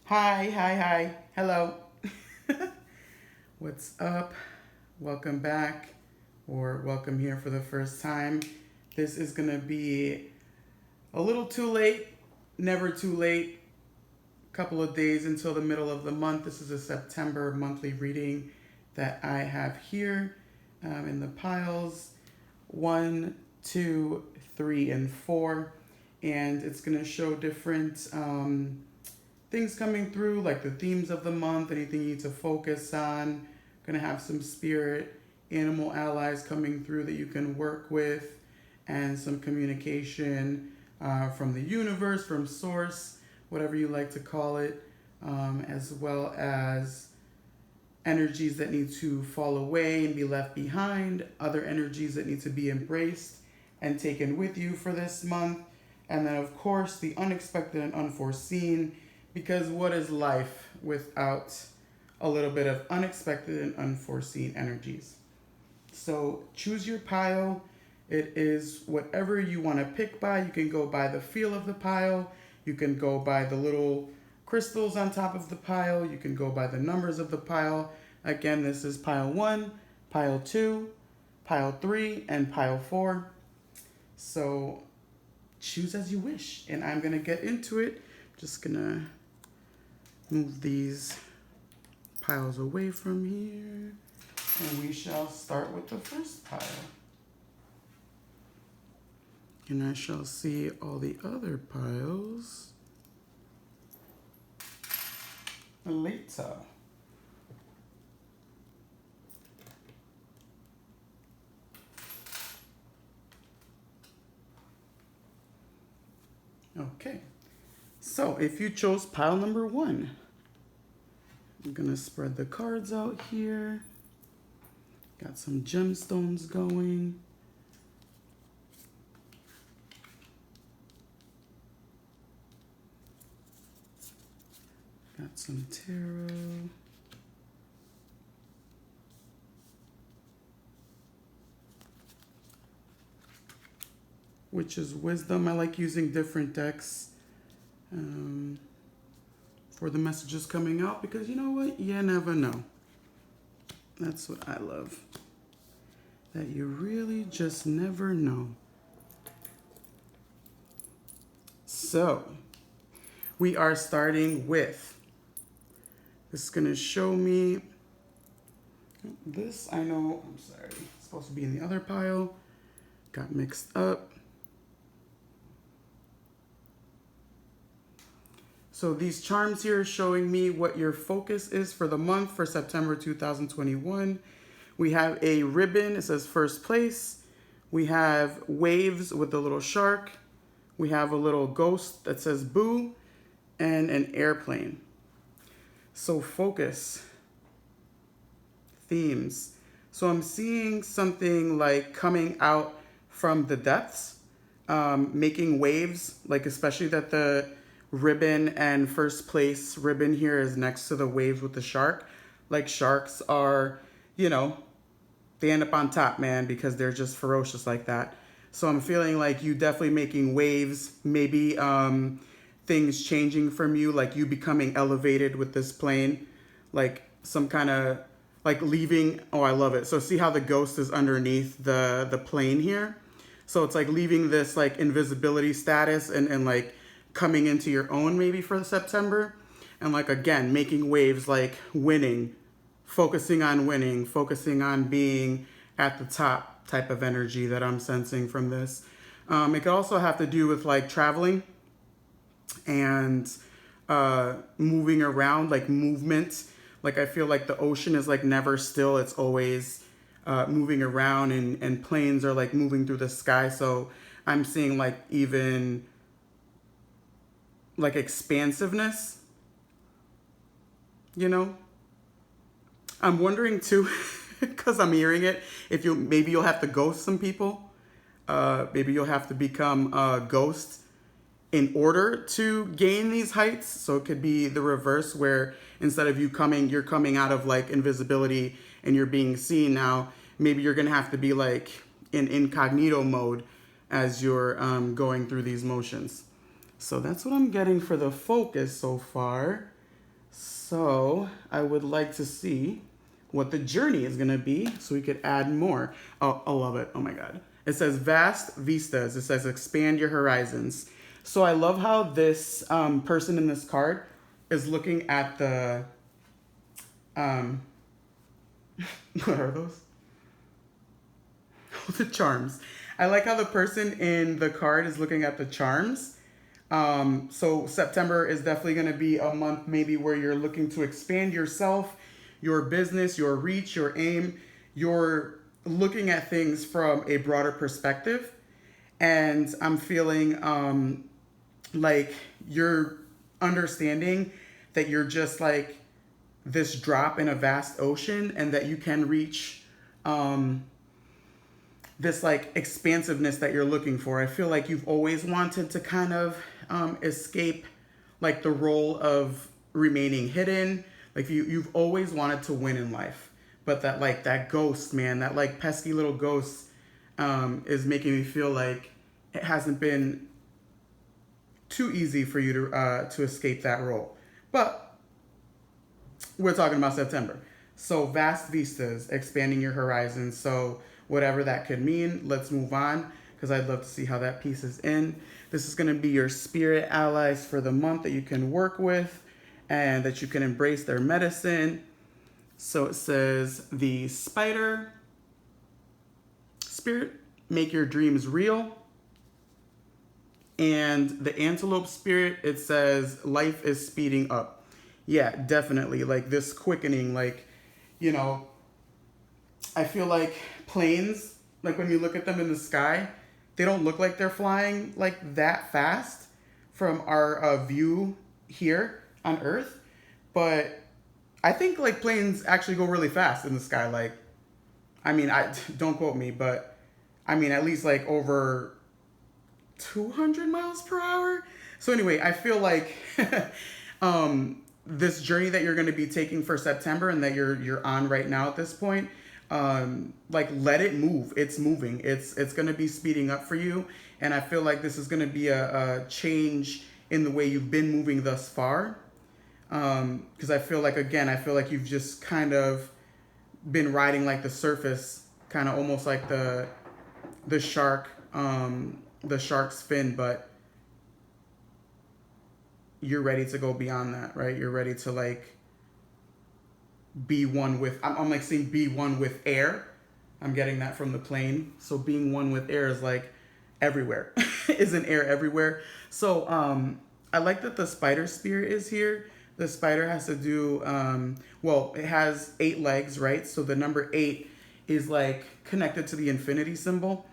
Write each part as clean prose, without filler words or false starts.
Hi. Hello. What's up? Welcome back, or welcome here for the first time. This is going to be a little too late, never too late. Couple of days until the middle of the month. This is a September monthly reading that I have here in the piles 1, 2, 3, and 4. And it's going to show different things coming through, like the themes of the month, anything you need to focus on. Gonna have some spirit animal allies coming through that you can work with, and some communication from the universe, from source, whatever you like to call it, as well as energies that need to fall away and be left behind, other energies that need to be embraced and taken with you for this month, and then of course the unexpected and unforeseen, because what is life without a little bit of unexpected and unforeseen energies? So choose your pile. It is whatever you want to pick by. You can go by the feel of the pile. You can go by the little crystals on top of the pile. You can go by the numbers of the pile. Again, this is pile 1, pile 2, pile 3, and pile 4. So choose as you wish. And I'm going to get into it. Just going to move these piles away from here, and we shall start with the first pile. And I shall see all the other piles later. Okay, so if you chose pile number 1, I'm gonna spread the cards out here. Got some gemstones going. Got some tarot. Which is wisdom. I like using different decks for the messages coming out, because you know what? You never know. That's what I love. That you really just never know. So, we are starting with, this is going to show me, this I know, I'm sorry, it's supposed to be in the other pile. Got mixed up. So these charms here are showing me what your focus is for the month for September 2021. We have a ribbon, it says first place. We have waves with a little shark. We have a little ghost that says boo, and an airplane. So focus, themes. So I'm seeing something like coming out from the depths, making waves, like especially that the ribbon and first place ribbon here is next to the waves with the shark. Like sharks are, you know, they end up on top, man, because they're just ferocious like that. So I'm feeling like you definitely making waves, maybe things changing from you, like you becoming elevated with this plane, like some kind of like leaving. Oh, I love it. So see how the ghost is underneath the plane here? So it's like leaving this like invisibility status and like coming into your own maybe for September. And like, again, making waves, like winning, focusing on being at the top type of energy that I'm sensing from this. It could also have to do with like traveling and moving around, like movement. Like I feel like the ocean is like never still. It's always moving around, and planes are like moving through the sky. So I'm seeing like even like expansiveness, you know? I'm wondering too, because I'm hearing it, if maybe you'll have to ghost some people. Maybe you'll have to become a ghost in order to gain these heights. So it could be the reverse, where instead of you're coming out of like invisibility and you're being seen now. Maybe you're gonna have to be like in incognito mode as you're going through these motions. So that's what I'm getting for the focus so far. So I would like to see what the journey is going to be so we could add more. Oh, I love it. Oh my God. It says vast vistas. It says expand your horizons. So I love how this person in this card is looking at the, what are those? The charms. I like how the person in the card is looking at the charms. So September is definitely going to be a month maybe where you're looking to expand yourself, your business, your reach, your aim. You're looking at things from a broader perspective. And I'm feeling like you're understanding that you're just like this drop in a vast ocean and that you can reach this like expansiveness that you're looking for. I feel like you've always wanted to kind of escape like the role of remaining hidden. Like you've always wanted to win in life, but that like that ghost, man, that like pesky little ghost is making me feel like it hasn't been too easy for you to escape that role. But we're talking about September. So vast vistas, expanding your horizons. So whatever that could mean, let's move on because I'd love to see how that pieces in. This is going to be your spirit allies for the month that you can work with and that you can embrace their medicine. So it says the spider spirit, make your dreams real. And the antelope spirit, it says life is speeding up. Yeah, definitely. Like this quickening, like, you know, I feel like planes, like when you look at them in the sky, they don't look like they're flying like that fast from our view here on Earth. But I think like planes actually go really fast in the sky. Like, I mean, I don't quote me, but I mean, at least like over 200 miles per hour. So anyway, I feel like this journey that you're going to be taking for September and that you're on right now at this point, like let it move. It's moving. It's going to be speeding up for you. And I feel like this is going to be a change in the way you've been moving thus far. Because I feel like, again, I feel like you've just kind of been riding like the surface, kind of almost like the shark, the shark's fin, but you're ready to go beyond that, right? You're ready to like be one with, I'm like seeing be one with air. I'm getting that from the plane. So being one with air is like everywhere. Isn't air everywhere? So I like that the spider spirit is here. The spider has to do, well, it has 8 legs, right? So the number 8 is like connected to the infinity symbol.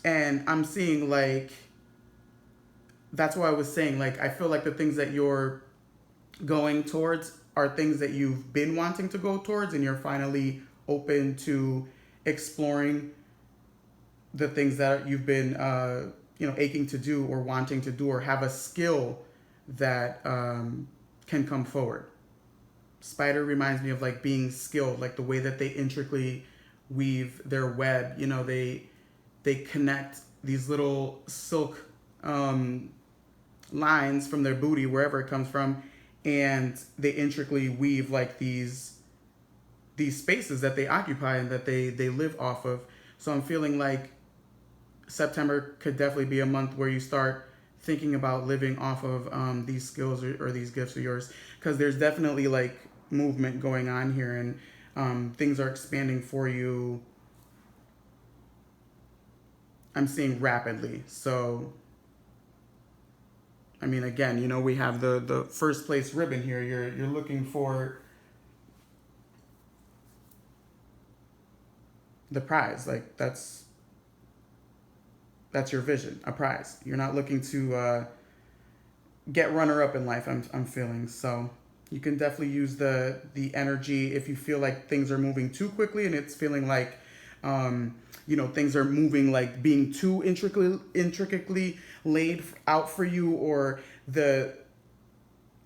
And I'm seeing like, that's why I was saying, like, I feel like the things that you're going towards are things that you've been wanting to go towards, and you're finally open to exploring the things that you've been, aching to do or wanting to do, or have a skill that can come forward. Spider reminds me of like being skilled, like the way that they intricately weave their web. You know, they connect these little silk lines from their booty, wherever it comes from, and they intricately weave like these spaces that they occupy and that they live off of. So I'm feeling like September could definitely be a month where you start thinking about living off of these skills or these gifts of yours, because there's definitely like movement going on here, and things are expanding for you. I'm seeing rapidly. So I mean, again, you know, we have the first place ribbon here. You're looking for the prize. Like that's your vision, a prize. You're not looking to get runner up in life. I'm feeling. So you can definitely use the energy if you feel like things are moving too quickly and it's feeling like things are moving, like being too intricately laid out for you, or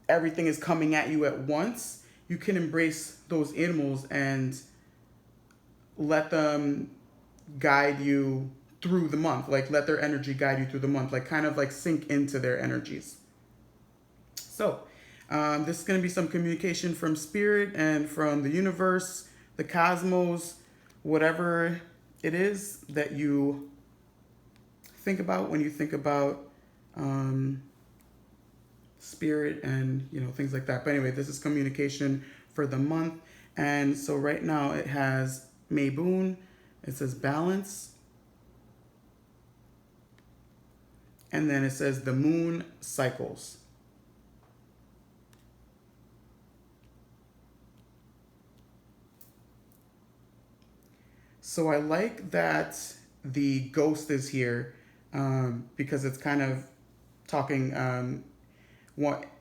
everything is coming at you at once. You can embrace those animals and let them guide you through the month. Like let their energy guide you through the month, like kind of like sink into their energies. So This is going to be some communication from spirit and from the universe, the cosmos, whatever it is that you think about when you think about spirit and things like that. But anyway, this is communication for the month. And so right now it has Mayboon. It says balance. And then it says the moon cycles. So I like that the ghost is here because it's kind of talking hand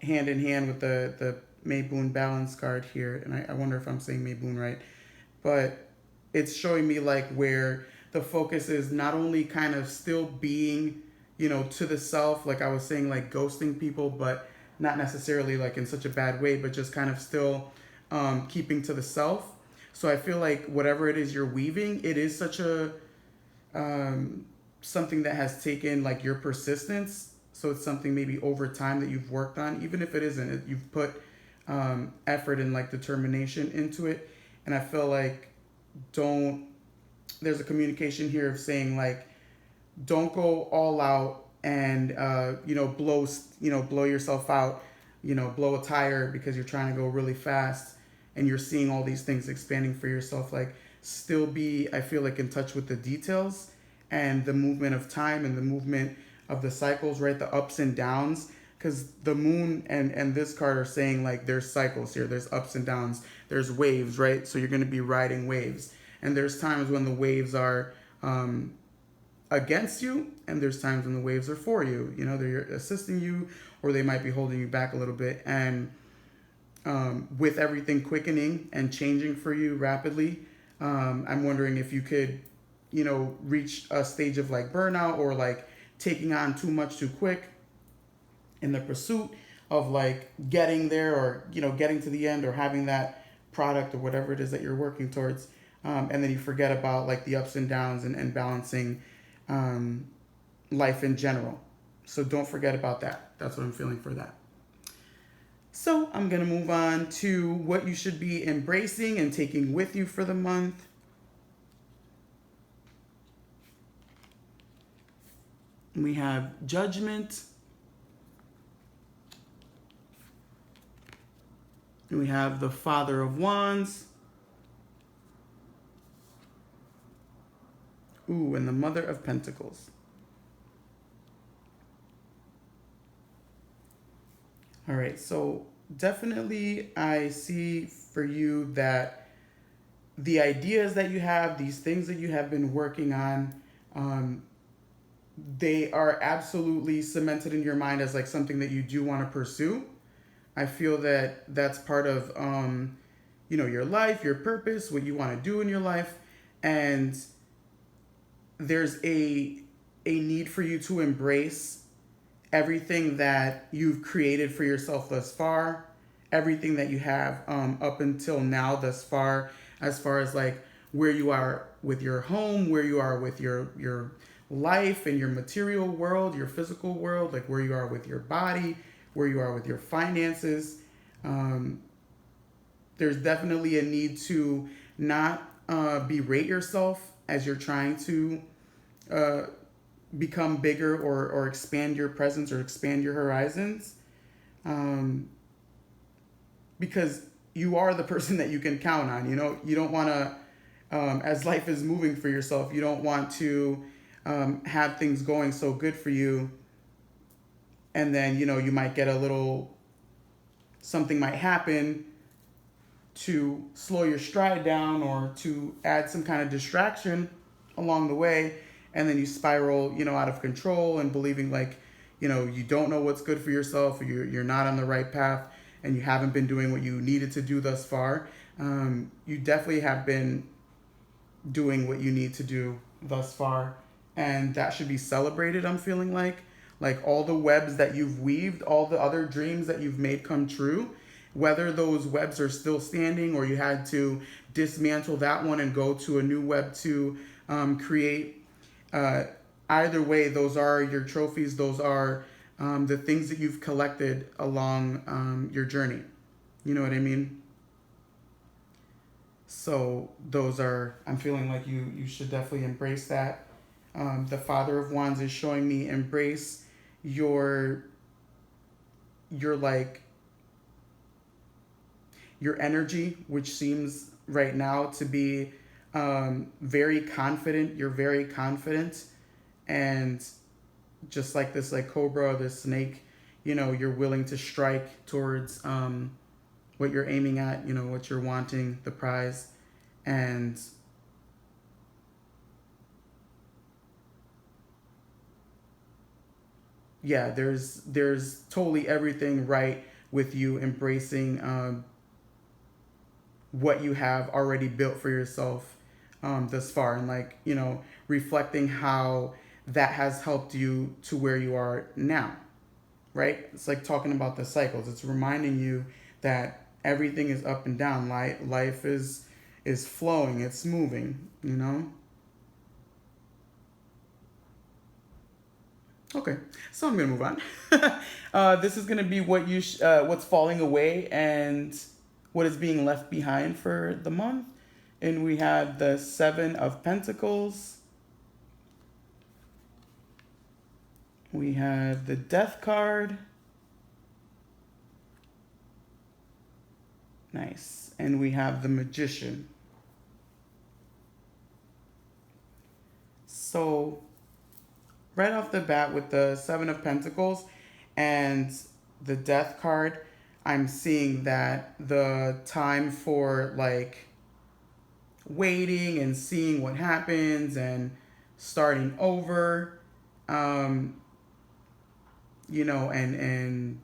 in hand with the Mayboon balance card here. And I wonder if I'm saying Mayboon right. But it's showing me like where the focus is not only kind of still being, to the self, like I was saying, like ghosting people, but not necessarily like in such a bad way, but just kind of still keeping to the self. So I feel like whatever it is you're weaving, it is such a something that has taken like your persistence. So it's something maybe over time that you've worked on, even if it isn't, you've put effort and like determination into it. And I feel like there's a communication here of saying like, don't go all out and blow yourself out, blow a tire because you're trying to go really fast and you're seeing all these things expanding for yourself. Like still be, I feel like, in touch with the details and the movement of time and the movement of the cycles, right? The ups and downs, because the moon and this card are saying like there's cycles here, there's ups and downs, there's waves, right? So you're going to be riding waves, and there's times when the waves are against you, and there's times when the waves are for you. They're assisting you, or they might be holding you back a little bit. And with everything quickening and changing for you rapidly, I'm wondering if you could, reach a stage of like burnout or like taking on too much too quick in the pursuit of like getting there, or getting to the end, or having that product or whatever it is that you're working towards, and then you forget about like the ups and downs and balancing life in general. So don't forget about that. That's what I'm feeling for that. So I'm going to move on to what you should be embracing and taking with you for the month. We have Judgment. We have the Father of Wands. Ooh, and the Mother of Pentacles. All right, so definitely I see for you that the ideas that you have, these things that you have been working on, they are absolutely cemented in your mind as like something that you do want to pursue. I feel that that's part of, your life, your purpose, what you want to do in your life. And there's a need for you to embrace everything that you've created for yourself thus far, everything that you have up until now thus far, as far as like where you are with your home, where you are with your life and your material world, your physical world, like where you are with your body, where you are with your finances. There's definitely a need to not berate yourself as you're trying to become bigger or expand your presence or expand your horizons, because you are the person that you can count on. You don't want to, as life is moving for yourself, you don't want to have things going so good for you, and then you might get a little, something might happen to slow your stride down or to add some kind of distraction along the way, and then you spiral out of control and believing like you don't know what's good for yourself, or you're not on the right path, and you haven't been doing what you needed to do thus far. You definitely have been doing what you need to do thus far, and that should be celebrated. I'm feeling like all the webs that you've weaved, all the other dreams that you've made come true, whether those webs are still standing or you had to dismantle that one and go to a new web to create, either way, those are your trophies. Those are the things that you've collected along your journey. You know what I mean? So those are, I'm feeling like you should definitely embrace that. The Father of Wands is showing me embrace your like your energy, which seems right now to be very confident. You're very confident, and just like this, like cobra, this snake, you know, you're willing to strike towards what you're aiming at, you know, what you're wanting, the prize, and yeah, there's totally everything right with you embracing what you have already built for yourself thus far, and like, you know, reflecting how that has helped you to where you are now, right? It's like talking about the cycles. It's reminding you that everything is up and down. Life is flowing. It's moving. You know. Okay, so I'm gonna move on. This is gonna be what's falling away and what is being left behind for the month, and we have the Seven of Pentacles. We have the Death card. Nice. And we have the Magician. So, right off the bat with the Seven of Pentacles and the Death card, I'm seeing that the time for like waiting and seeing what happens and starting over, you know, and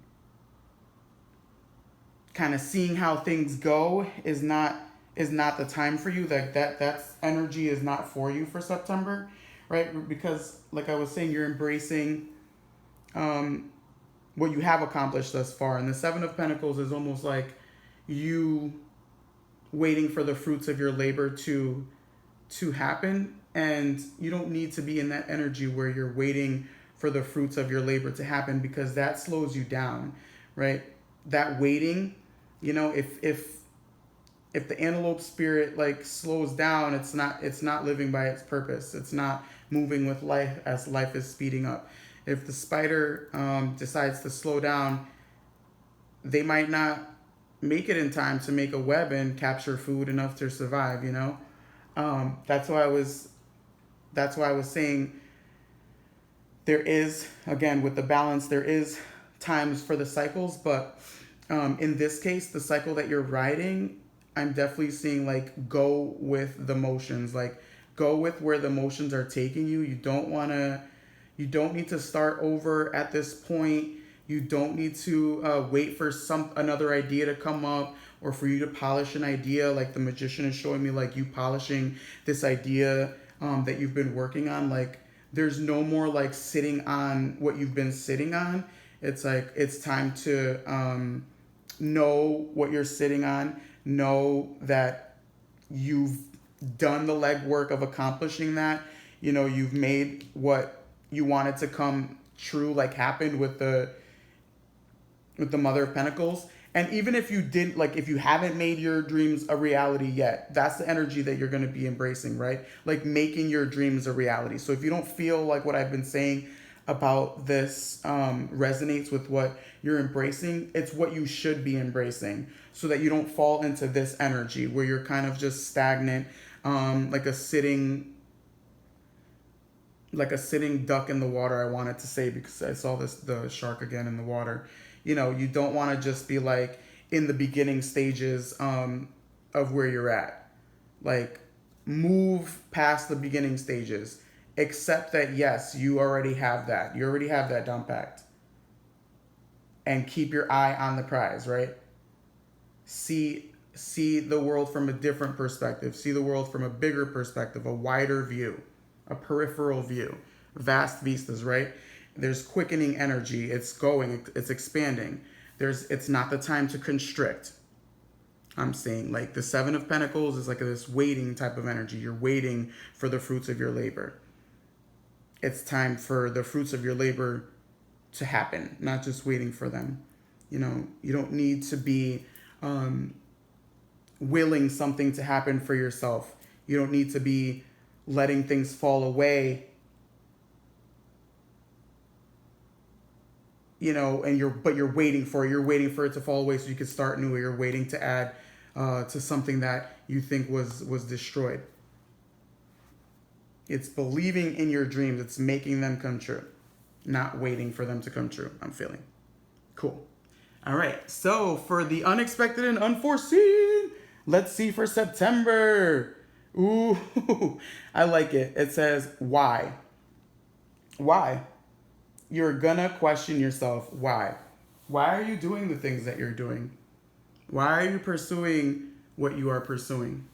kind of seeing how things go is not the time for you. That's energy is not for you for September, right? Because like I was saying, you're embracing what you have accomplished thus far, and the Seven of Pentacles is almost like you waiting for the fruits of your labor to happen, and you don't need to be in that energy where you're waiting for the fruits of your labor to happen, because that slows you down, right? That waiting, you know, if the antelope spirit like slows down, it's not living by its purpose. It's not moving with life as life is speeding up. If the spider decides to slow down, they might not make it in time to make a web and capture food enough to survive, you know. That's why I was saying there is, again, with the balance, there is times for the cycles, but in this case, the cycle that you're riding, I'm definitely seeing like go with the motions, like go with where the motions are taking you. You don't need to start over at this point. You don't need to wait for another idea to come up, or for you to polish an idea. Like the Magician is showing me, like you polishing this idea that you've been working on. Like there's no more like sitting on what you've been sitting on. It's like it's time to know what you're sitting on. Know that you've done the legwork of accomplishing that. You know, you've made what you wanted to come true, like happened with the Mother of Pentacles. And even if you didn't, like if you haven't made your dreams a reality yet, that's the energy that you're going to be embracing, right? Like making your dreams a reality. So if you don't feel like what I've been saying about this resonates with what you're embracing, it's what you should be embracing, so that you don't fall into this energy where you're kind of just stagnant, like a sitting duck in the water, I wanted to say, because I saw the shark again in the water. You know, you don't want to just be like in the beginning stages of where you're at. Like move past the beginning stages. Accept that, yes, you already have that. You already have that down packed. And keep your eye on the prize, right? See the world from a different perspective. See the world from a bigger perspective, a wider view, a peripheral view, vast vistas, right? There's quickening energy. It's going, it's expanding. It's not the time to constrict. I'm saying like the Seven of Pentacles is like this waiting type of energy. You're waiting for the fruits of your labor. It's time for the fruits of your labor to happen, not just waiting for them. You know, you don't need to be willing something to happen for yourself. You don't need to be letting things fall away, you know, and you're waiting for it. You're waiting for it to fall away so you can start new, or you're waiting to add to something that you think was destroyed. It's believing in your dreams. It's making them come true, not waiting for them to come true. I'm feeling cool. All right. So for the unexpected and unforeseen, let's see for September. Ooh, I like it. It says, why? Why? You're gonna question yourself. Why? Why are you doing the things that you're doing? Why are you pursuing what you are pursuing?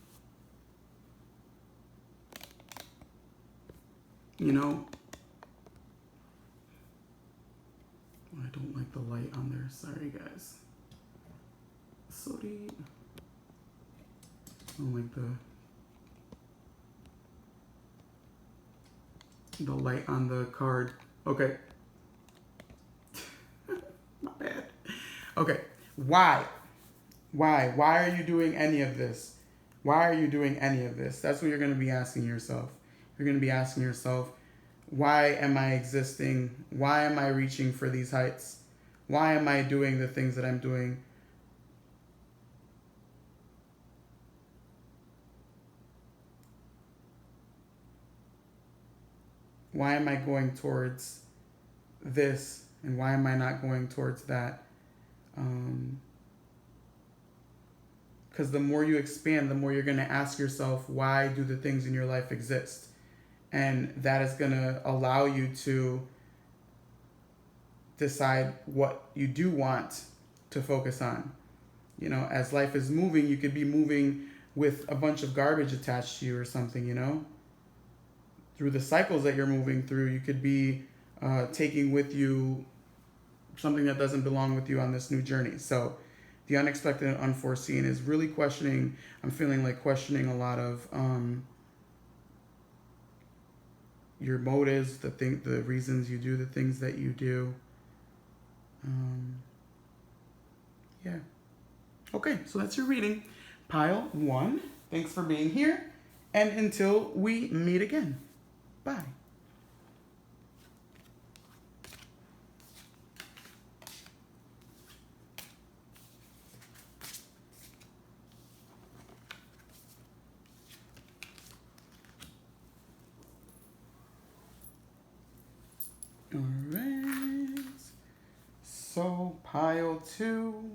You know, I don't like the light on there. Sorry, guys. Sorry. I don't like the light on the card. Okay. Not bad. Okay. Why? Why? Why are you doing any of this? Why are you doing any of this? That's what you're going to be asking yourself. You're going to be asking yourself, why am I existing? Why am I reaching for these heights? Why am I doing the things that I'm doing? Why am I going towards this and why am I not going towards that? Because the more you expand, the more you're going to ask yourself, why do the things in your life exist? And that is going to allow you to decide what you do want to focus on. You know, as life is moving, you could be moving with a bunch of garbage attached to you or something, you know? Through the cycles that you're moving through, you could be taking with you something that doesn't belong with you on this new journey. So the unexpected and unforeseen is really questioning. I'm feeling like questioning a lot of your motives, the reasons you do the things that you do. Yeah. Okay, so that's your reading. Pile 1. Thanks for being here. And until we meet again. Bye. All right. So pile 2.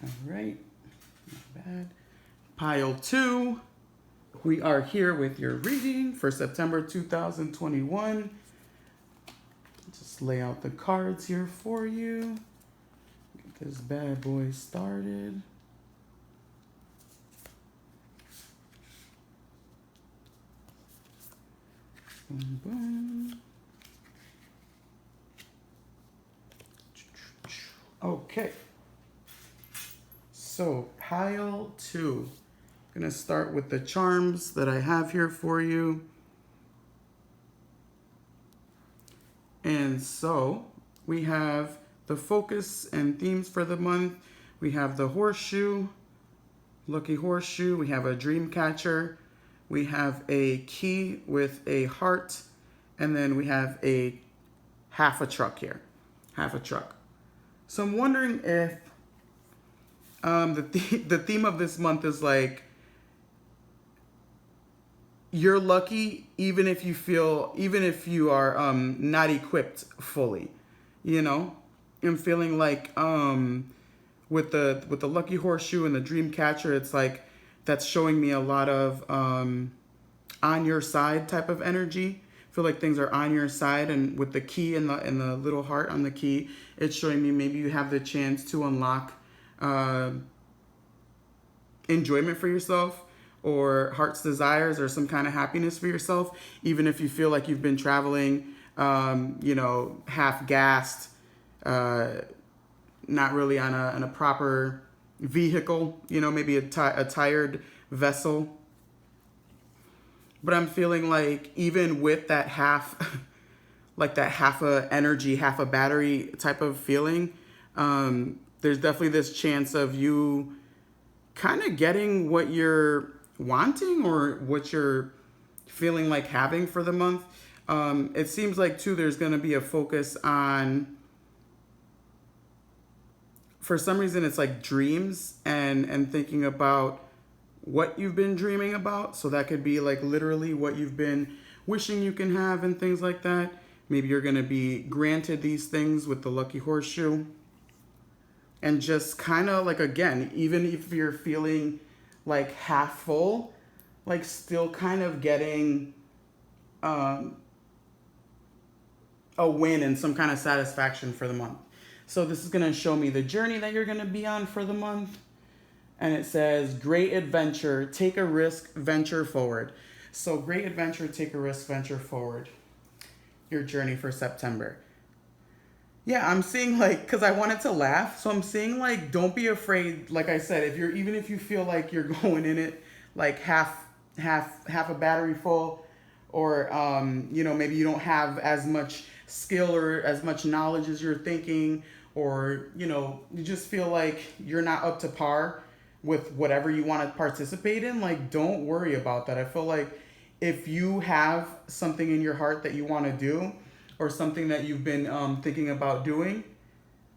All right. Not bad. Pile 2. We are here with your reading for September 2021. Just lay out the cards here for you. Get this bad boy started. Boom, boom. Okay. So, pile 2. I'm going to start with the charms that I have here for you. And so we have the focus and themes for the month. We have the horseshoe, lucky horseshoe. We have a dream catcher. We have a key with a heart. And then we have a half a truck here, half a truck. So I'm wondering if the theme of this month is like, you're lucky even if you are not equipped fully, you know? I'm feeling like with the lucky horseshoe and the dream catcher, it's like that's showing me a lot of on your side type of energy. I feel like things are on your side, and with the key and the little heart on the key, it's showing me maybe you have the chance to unlock enjoyment for yourself, or heart's desires, or some kind of happiness for yourself, even if you feel like you've been traveling, half-gassed, not really on a proper vehicle, you know, maybe a tired vessel. But I'm feeling like even with that half, like that half a energy, half a battery type of feeling, there's definitely this chance of you kind of getting what you're wanting or what you're feeling like having for the month. It seems like too there's going to be a focus on, for some reason it's like dreams and thinking about what you've been dreaming about. So that could be like literally what you've been wishing you can have and things like that. Maybe you're going to be granted these things with the lucky horseshoe. And just kind of like, again, even if you're feeling like half full, like still kind of getting a win and some kind of satisfaction for the month. So this is going to show me the journey that you're going to be on for the month. And it says, great adventure, take a risk, venture forward. So great adventure, take a risk, venture forward. Your journey for September. Yeah, I'm seeing like, because I wanted to laugh. So I'm seeing like, don't be afraid. Like I said, even if you feel like you're going in it like half a battery full, or you know, maybe you don't have as much skill or as much knowledge as you're thinking, or you know, you just feel like you're not up to par with whatever you want to participate in, like don't worry about that. I feel like if you have something in your heart that you want to do, or something that you've been thinking about doing,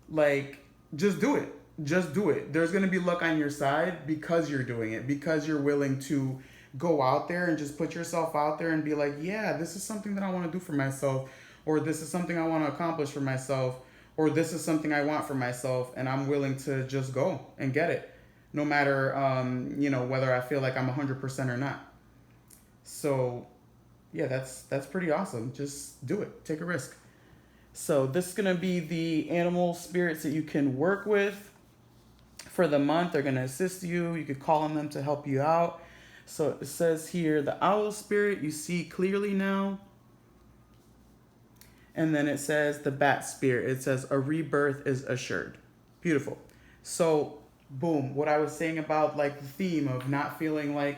like just do it. Just do it. There's going to be luck on your side because you're doing it, because you're willing to go out there and just put yourself out there and be like, yeah, this is something that I want to do for myself, or this is something I want to accomplish for myself, or this is something I want for myself, and I'm willing to just go and get it, no matter you know, whether I feel like I'm 100% or not. So yeah, that's pretty awesome. Just do it. Take a risk. So this is going to be the animal spirits that you can work with for the month. They're going to assist you. You could call on them to help you out. So it says here, the owl spirit, you see clearly now. And then it says the bat spirit. It says a rebirth is assured. Beautiful. So boom, what I was saying about like the theme of not feeling like,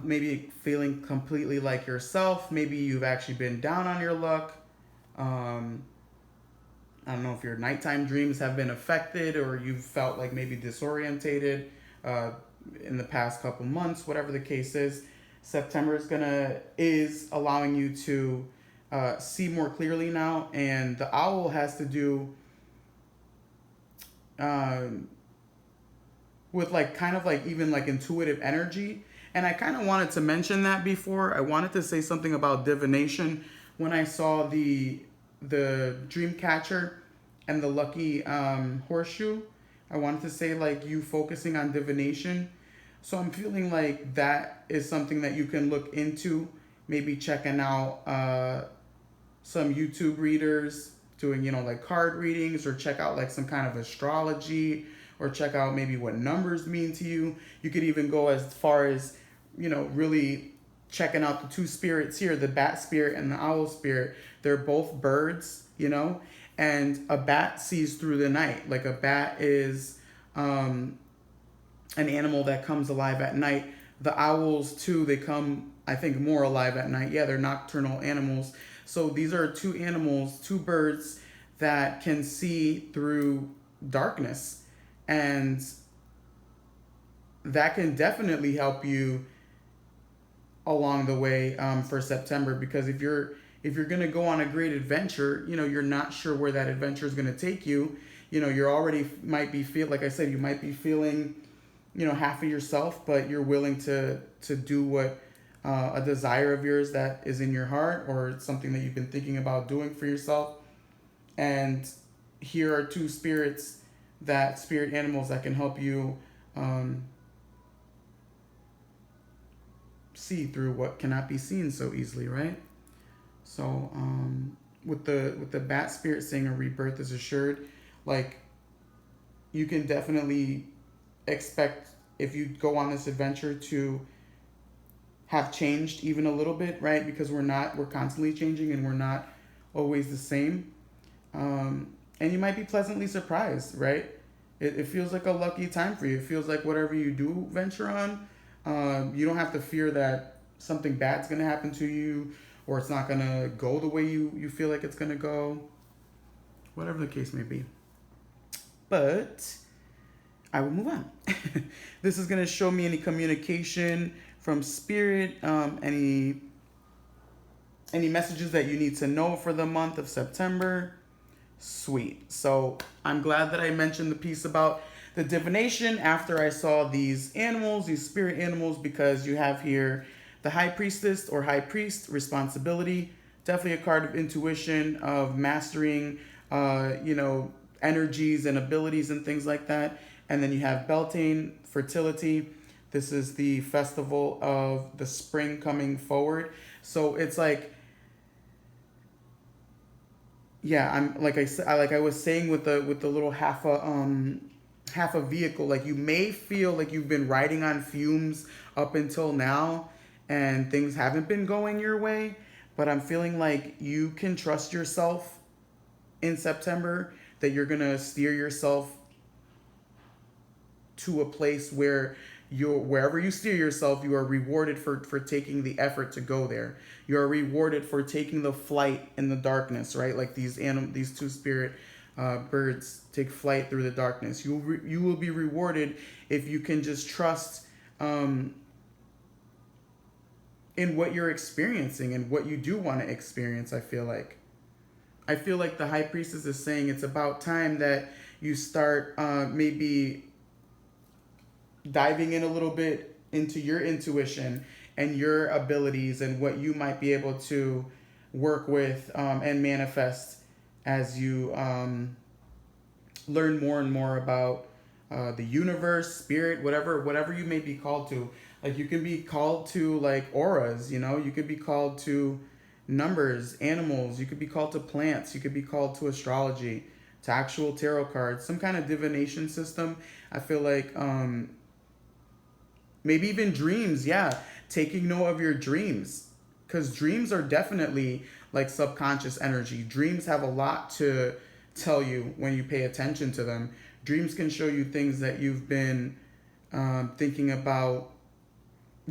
maybe feeling completely like yourself. Maybe you've actually been down on your luck. I don't know if your nighttime dreams have been affected, or you've felt like maybe disorientated in the past couple months, whatever the case is. September is allowing you to see more clearly now. And the owl has to do with like kind of like even like intuitive energy. And I kind of wanted to mention that before. I wanted to say something about divination when I saw the dream catcher and the lucky horseshoe. I wanted to say like you focusing on divination. So I'm feeling like that is something that you can look into. Maybe checking out some YouTube readers doing, you know, like card readings, or check out like some kind of astrology, or check out maybe what numbers mean to you. You could even go as far as, you know, really checking out the two spirits here, the bat spirit and the owl spirit. They're both birds, you know, and a bat sees through the night. Like a bat is an animal that comes alive at night. The owls too, they come, I think, more alive at night. Yeah, they're nocturnal animals. So these are two animals, two birds that can see through darkness. And that can definitely help you along the way for September, because if you're going to go on a great adventure, you know, you're not sure where that adventure is going to take you. You know, you're already might be like I said, you might be feeling, you know, half of yourself, but you're willing to do what a desire of yours that is in your heart, or something that you've been thinking about doing for yourself. And here are two spirit animals that can help you see through what cannot be seen so easily, right? So with the bat spirit saying a rebirth is assured, like you can definitely expect, if you go on this adventure, to have changed even a little bit, right? Because we're constantly changing, and we're not always the same. And you might be pleasantly surprised, right? It feels like a lucky time for you. It feels like whatever you do venture on, you don't have to fear that something bad's going to happen to you, or it's not going to go the way you feel like it's going to go, whatever the case may be. But I will move on. This is going to show me any communication from spirit, any messages that you need to know for the month of September. Sweet. So I'm glad that I mentioned the piece about the divination after I saw these animals, these spirit animals, because you have here the high priestess or high priest, responsibility, definitely a card of intuition, of mastering, energies and abilities and things like that. And then you have Beltane, fertility. This is the festival of the spring coming forward. So it's like, yeah, I'm like I was saying with the little half a vehicle, like you may feel like you've been riding on fumes up until now and things haven't been going your way, but I'm feeling like you can trust yourself in September, that you're going to steer yourself to a place where wherever you steer yourself, you are rewarded for taking the effort to go there. You are rewarded for taking the flight in the darkness, right? Like these two spirit birds take flight through the darkness. You will be rewarded if you can just trust in what you're experiencing and what you do want to experience. I feel like the high priestess is saying it's about time that you start maybe diving in a little bit into your intuition and your abilities and what you might be able to work with and manifest as you learn more and more about the universe, spirit, whatever you may be called to. Like you can be called to like auras, you could be called to numbers, animals, you could be called to plants, you could be called to astrology, to actual tarot cards, some kind of divination system. I feel like maybe even dreams, yeah. Taking note of your dreams. Because dreams are definitely like subconscious energy. Dreams have a lot to tell you when you pay attention to them. Dreams can show you things that you've been thinking about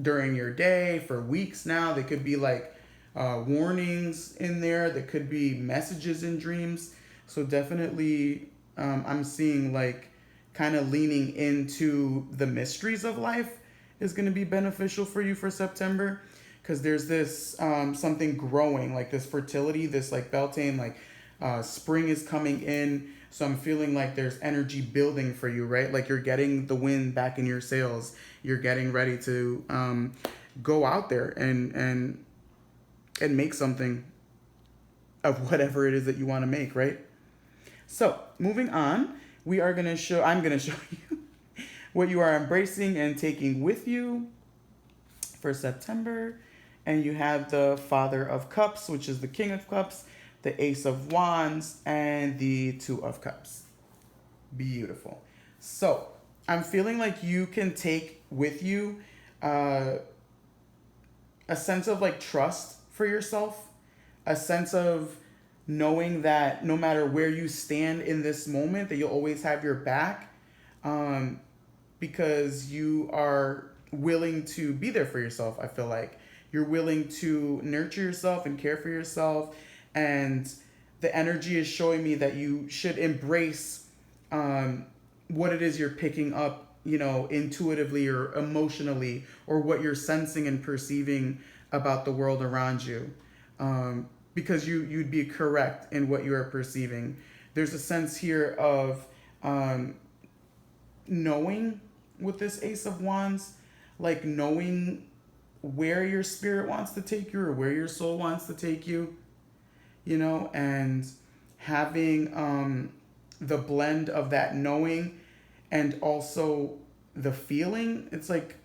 during your day for weeks now. They could be like warnings in there. There could be messages in dreams. So definitely I'm seeing like kind of leaning into the mysteries of life is going to be beneficial for you for September, because there's this something growing, like this fertility, this like Beltane, like spring is coming in. So I'm feeling like there's energy building for you, right? Like you're getting the wind back in your sails. You're getting ready to go out there and make something of whatever it is that you want to make, right? So moving on, I'm going to show you what you are embracing and taking with you for September. And you have the Father of Cups, which is the King of Cups, the Ace of Wands, and the Two of Cups. Beautiful. So I'm feeling like you can take with you a sense of like trust for yourself, a sense of knowing that no matter where you stand in this moment, that you'll always have your back. Because you are willing to be there for yourself. I feel like you're willing to nurture yourself and care for yourself. And the energy is showing me that you should embrace what it is you're picking up, intuitively or emotionally, or what you're sensing and perceiving about the world around you. Because you'd be correct in what you are perceiving. There's a sense here of knowing with this Ace of Wands, like knowing where your spirit wants to take you or where your soul wants to take you, and having the blend of that knowing and also the feeling. It's like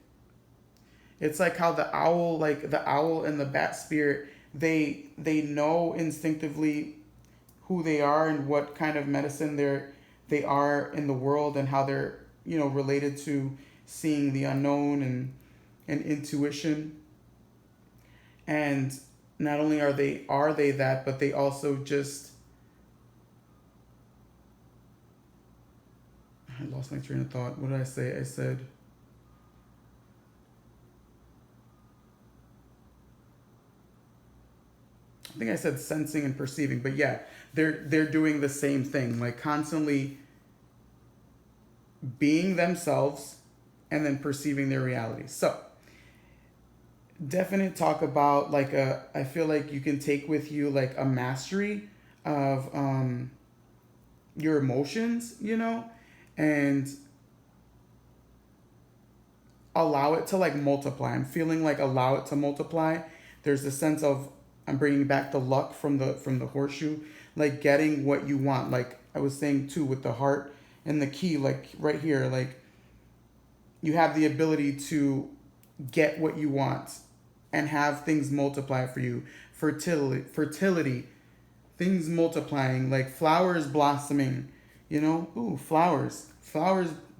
how the owl and the bat spirit, they know instinctively who they are and what kind of medicine they are in the world, and how they're related to seeing the unknown and intuition. And not only are they that, but they also just I lost my train of thought. What did I say? I think I said sensing and perceiving, but yeah, they're doing the same thing, like constantly being themselves and then perceiving their reality. So definite talk about like I feel like you can take with you like a mastery of your emotions, and allow it to like multiply. I'm feeling like allow it to multiply. There's a sense of I'm bringing back the luck from the horseshoe, like getting what you want. Like I was saying too with the heart and the key, like right here, like you have the ability to get what you want and have things multiply for you. Fertility, things multiplying, like flowers blossoming, ooh, flowers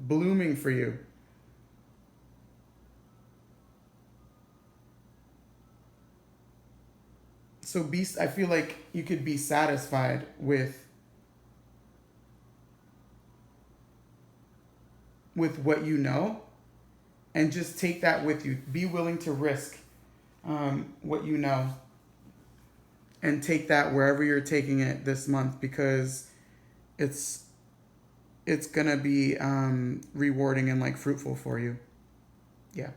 blooming for you. So I feel like you could be satisfied with what you know, and just take that with you. Be willing to risk what you know, and take that wherever you're taking it this month, because it's gonna be rewarding and like fruitful for you. Yeah.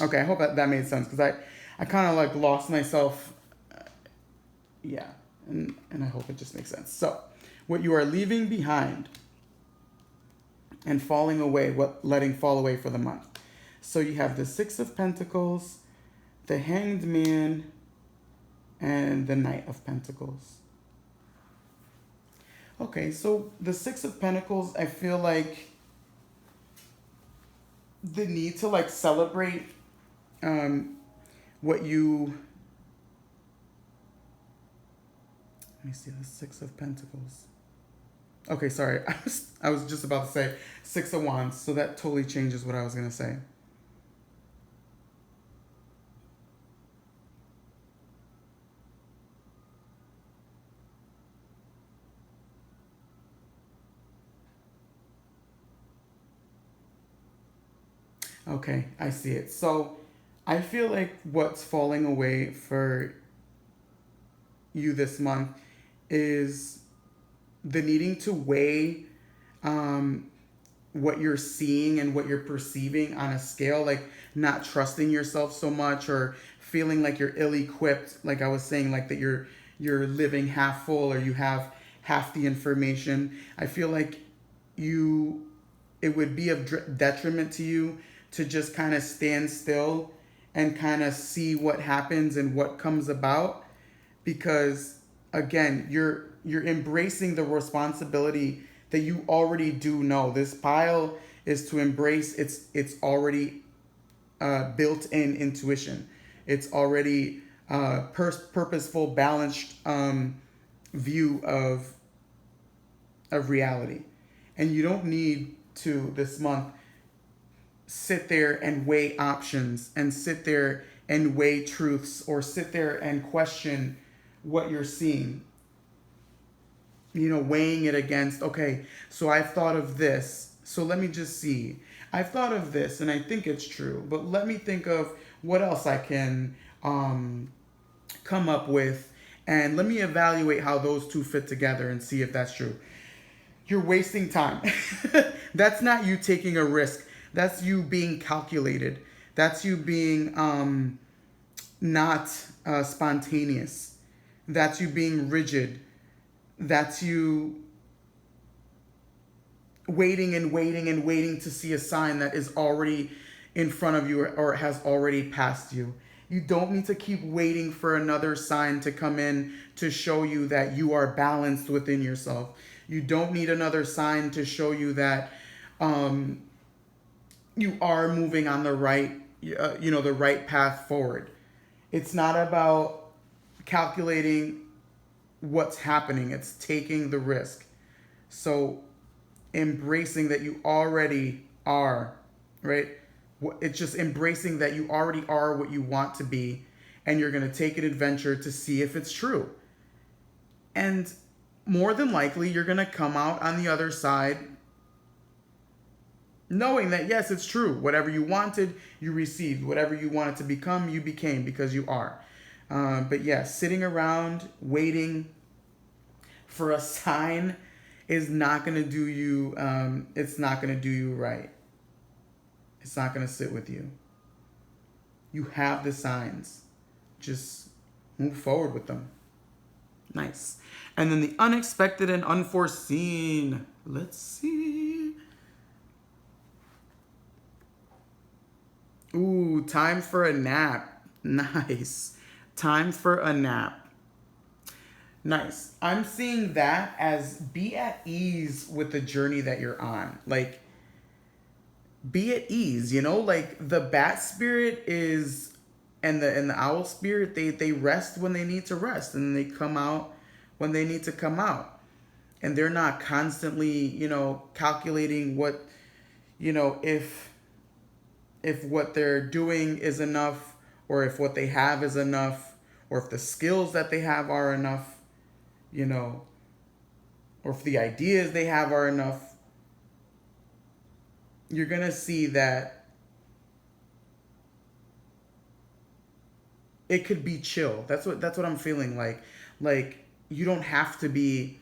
Okay, I hope that made sense, because I kind of like lost myself. Yeah, and I hope it just makes sense. So, what you are leaving behind and falling away, what letting fall away for the month. So you have the Six of Pentacles, the Hanged Man, and the Knight of Pentacles. Okay, so the Six of Pentacles, I feel like the need to like celebrate what you... Let me see, the Six of Pentacles. Okay, sorry. I was just about to say Six of Wands, so that totally changes what I was going to say. Okay, I see it. So I feel like what's falling away for you this month is the needing to weigh what you're seeing and what you're perceiving on a scale, like not trusting yourself so much, or feeling like you're ill-equipped, like I was saying, like that you're living half full, or you have half the information. I feel like it would be of detriment to you to just kind of stand still and kind of see what happens and what comes about, because again, you're embracing the responsibility that you already do know. This pile is to embrace it's already built-in intuition. It's already purposeful, balanced view of reality. And you don't need to this month sit there and weigh options, and sit there and weigh truths, or sit there and question what you're seeing. Weighing it against, okay, so I've thought of this, so let me just see. I've thought of this and I think it's true, but let me think of what else I can come up with, and let me evaluate how those two fit together and see if that's true. You're wasting time. That's not you taking a risk. That's you being calculated. That's you being not spontaneous. That's you being rigid. That's you waiting and waiting and waiting to see a sign that is already in front of you, or has already passed you. You don't need to keep waiting for another sign to come in to show you that you are balanced within yourself. You don't need another sign to show you that you are moving on the right, the right path forward. It's not about calculating what's happening. It's taking the risk. So embracing that you already are, right? It's just embracing that you already are what you want to be, and you're going to take an adventure to see if it's true. And more than likely, you're going to come out on the other side Knowing that, yes, it's true. Whatever you wanted, you received. Whatever you wanted to become, you became, because you are. But yeah, sitting around waiting for a sign is not going to do you, it's not going to do you right. It's not going to sit with you. You have the signs. Just move forward with them. Nice. And then the unexpected and unforeseen. Let's see. Ooh, time for a nap. Nice. Time for a nap. Nice. I'm seeing that as be at ease with the journey that you're on. Like, be at ease, you know? Like, the bat spirit is, and the owl spirit, they rest when they need to rest, and they come out when they need to come out. And they're not constantly, you know, calculating what, you know, if what they're doing is enough, or if what they have is enough, or if the skills that they have are enough, you know, or if the ideas they have are enough. You're going to see that it could be chill. That's what I'm feeling like. Like, you don't have to be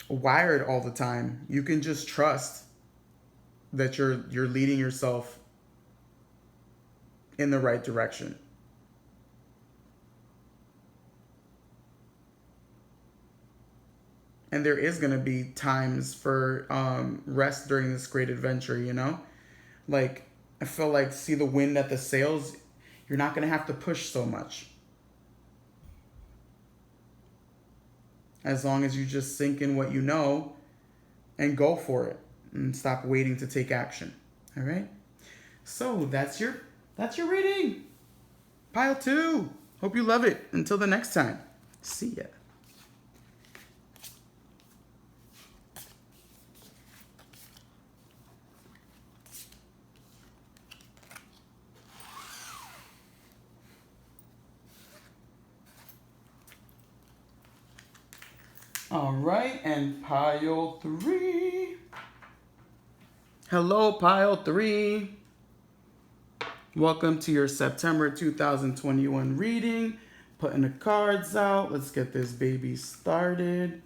wired all the time. You can just trust that you're leading yourself in the right direction. And there is going to be times for rest during this great adventure, you know? Like, I feel like, see the wind at the sails, you're not going to have to push so much. As long as you just sink in what you know and go for it and stop waiting to take action. All right? So that's your reading. Pile 2. Hope you love it. Until the next time. See ya. All right, and pile 3. Hello, pile 3. Welcome to your September 2021 reading. Putting the cards out. Let's get this baby started.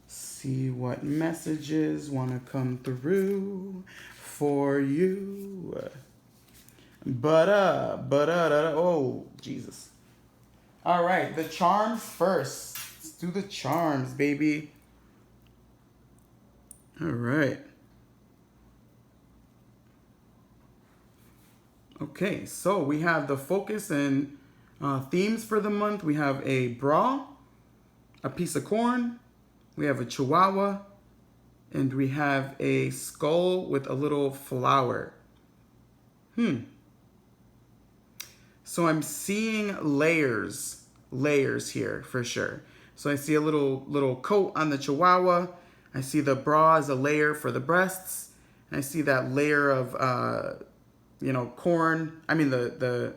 See what messages want to come through for you. Oh, Jesus. All right, the charms first. Let's do the charms, baby. All right. Okay, so we have the focus and themes for the month. We have a bra, a piece of corn, we have a chihuahua, and we have a skull with a little flower. So I'm seeing layers here for sure. So I see a little coat on the chihuahua. I see the bra as a layer for the breasts. And I see that layer of corn. I mean the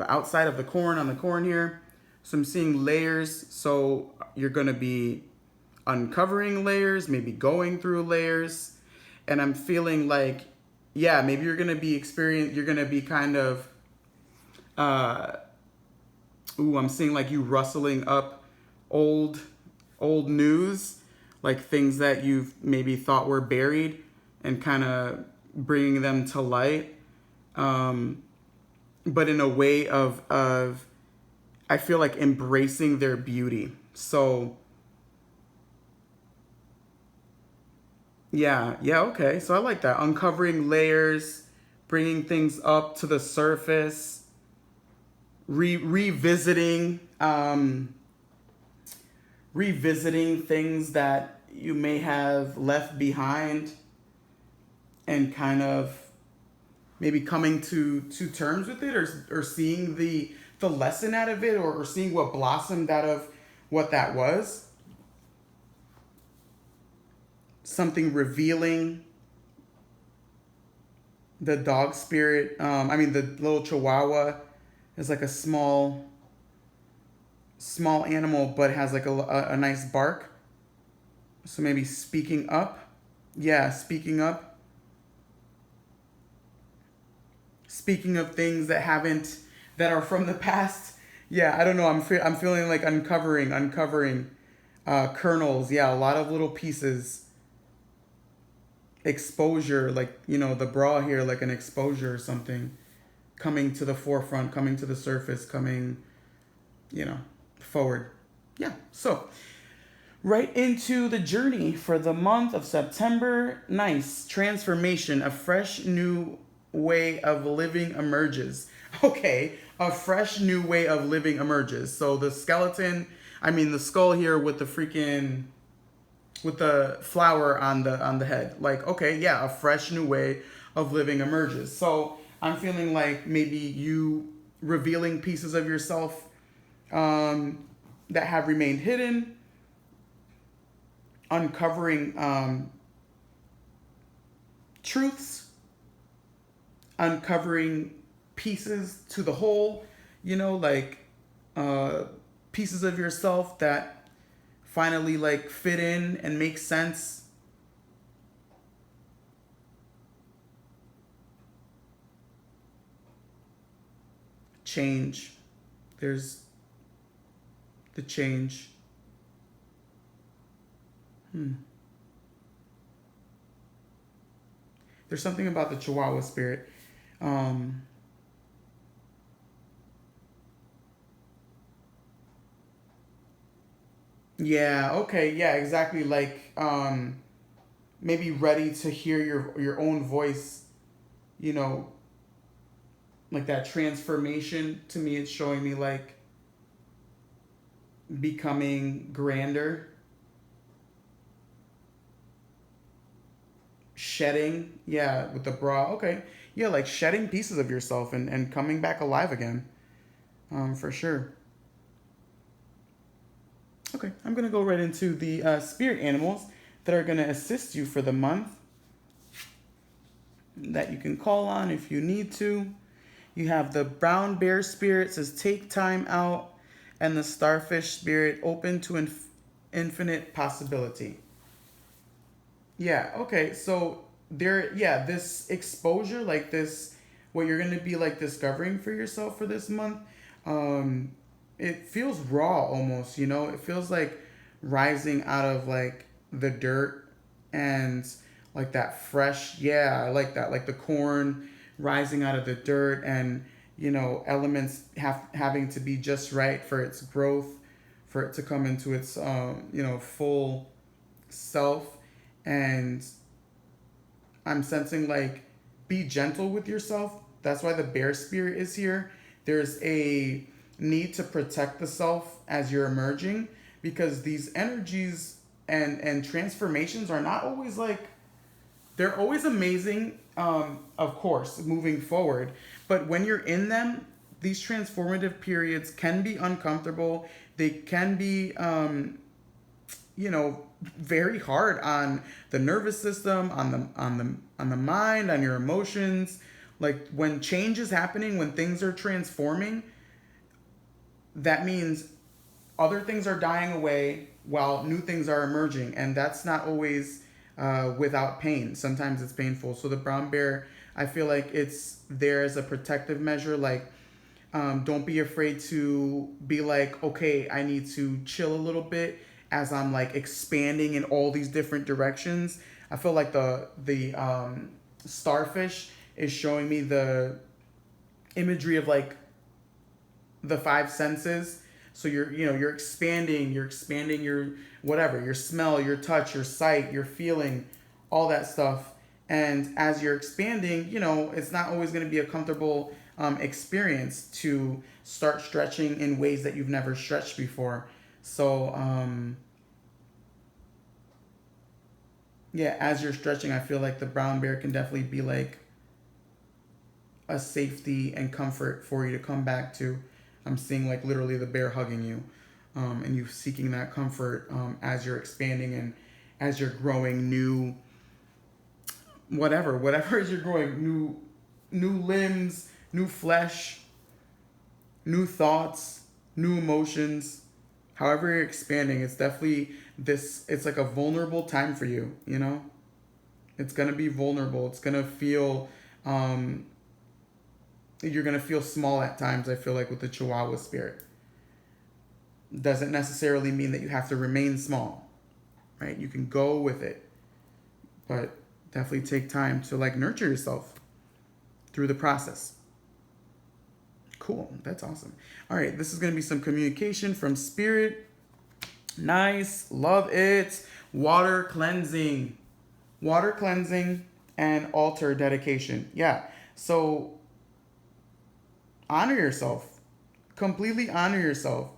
outside of the corn on the corn here. So I'm seeing layers. So you're going to be uncovering layers, maybe going through layers. And I'm feeling like, yeah, maybe you're going to be kind of, I'm seeing like you rustling up old news, like things that you've maybe thought were buried and kind of bringing them to light. But in a way of I feel like embracing their beauty. So yeah, okay. So I like that. Uncovering layers, bringing things up to the surface, revisiting things that you may have left behind, and kind of maybe coming to terms with it, or seeing the lesson out of it, or seeing what blossomed out of what that was. Something revealing. The dog spirit, the little chihuahua is like a small animal, but has like a nice bark. So maybe speaking up Yeah, speaking of things that are from the past. Yeah, I don't know. I'm feeling like uncovering kernels. Yeah, a lot of little pieces, exposure, like the bra here, like an exposure or something, coming to the forefront, coming to the surface, coming, you know, forward. Yeah. So right into the journey for the month of September. Nice. Transformation. A fresh new way of living emerges. Okay. A fresh new way of living emerges. So the skull here with the flower on the head. Like, okay, yeah, a fresh new way of living emerges. So I'm feeling like maybe you revealing pieces of yourself that have remained hidden, uncovering truths, uncovering pieces to the whole, like uh, pieces of yourself that finally like fit in and make sense. Change. There's the change. There's something about the Chihuahua spirit. Um, yeah, okay, yeah, exactly. Like maybe ready to hear your own voice, you know, like that transformation to me it's showing me like becoming grander, shedding, yeah, with the bra. Okay. Yeah, like shedding pieces of yourself and coming back alive again. For sure. Okay, I'm gonna go right into the spirit animals that are gonna assist you for the month that you can call on if you need to. You have the brown bear spirit says take time out, and the starfish spirit open to infinite possibility. Yeah, okay. So this exposure, like this, what you're gonna be like discovering for yourself for this month, um, it feels raw almost, It feels like rising out of like the dirt and like that fresh, yeah, I like that. Like the corn rising out of the dirt and elements having to be just right for its growth, for it to come into its full self. And I'm sensing like be gentle with yourself. That's why the bear spirit is here. There's a need to protect the self as you're emerging, because these energies and transformations are not always like they're always amazing, of course, moving forward. But when you're in them, these transformative periods can be uncomfortable. They can be very hard on the nervous system, on the mind, on your emotions. Like when change is happening, when things are transforming, that means other things are dying away while new things are emerging, and that's not always without pain. Sometimes it's painful. So the brown bear, I feel like it's there as a protective measure. Like don't be afraid to be like, okay, I need to chill a little bit as I'm like expanding in all these different directions. I feel like the starfish is showing me the imagery of like the five senses. So you're expanding your whatever, your smell, your touch, your sight, your feeling, all that stuff. And as you're expanding, it's not always going to be a comfortable experience to start stretching in ways that you've never stretched before. So yeah, as you're stretching, I feel like the brown bear can definitely be like a safety and comfort for you to come back to. I'm seeing like literally the bear hugging you, and you seeking that comfort as you're expanding and as you're growing new, whatever as you're growing new limbs, new flesh, new thoughts, new emotions. However you're expanding, it's definitely it's like a vulnerable time for you. It's going to be vulnerable. It's going to feel, you're going to feel small at times, I feel like, with the Chihuahua spirit. Doesn't necessarily mean that you have to remain small, right? You can go with it, but definitely take time to like nurture yourself through the process. Cool. That's awesome. All right. This is going to be some communication from spirit. Nice. Love it. Water cleansing. Water cleansing and altar dedication. Yeah. So honor yourself. Completely honor yourself.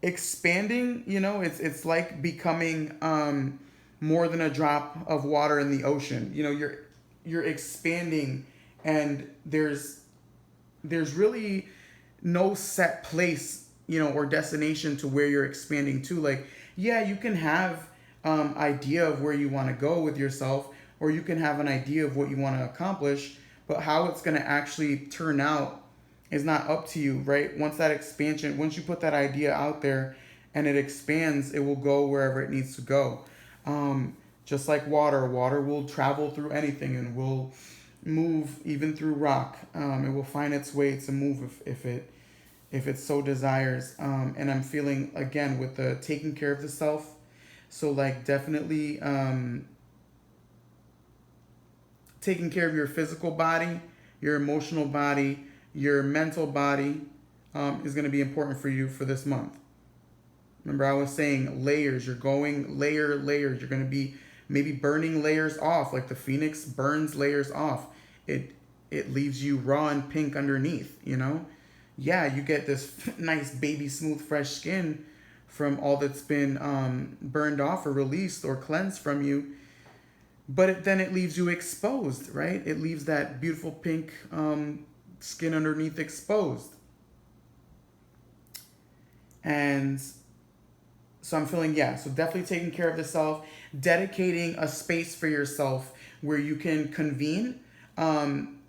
Expanding, it's like becoming more than a drop of water in the ocean. You're expanding, and there's really no set place, or destination to where you're expanding to. Like, yeah, you can have idea of where you want to go with yourself, or you can have an idea of what you want to accomplish, but how it's going to actually turn out is not up to you, right? Once you put that idea out there and it expands, it will go wherever it needs to go. Just like water will travel through anything and will move even through rock. It will find its way to move if it so desires. And I'm feeling, again, with the taking care of the self. So like definitely taking care of your physical body, your emotional body, your mental body is going to be important for you for this month. Remember, I was saying layers. You're going layers. You're going to be maybe burning layers off, like the phoenix burns layers off. It leaves you raw and pink underneath, Yeah, you get this nice baby smooth fresh skin from all that's been burned off or released or cleansed from you. But then it leaves you exposed, right? It leaves that beautiful pink skin underneath exposed. And so I'm feeling, so definitely taking care of the self, dedicating a space for yourself where you can convene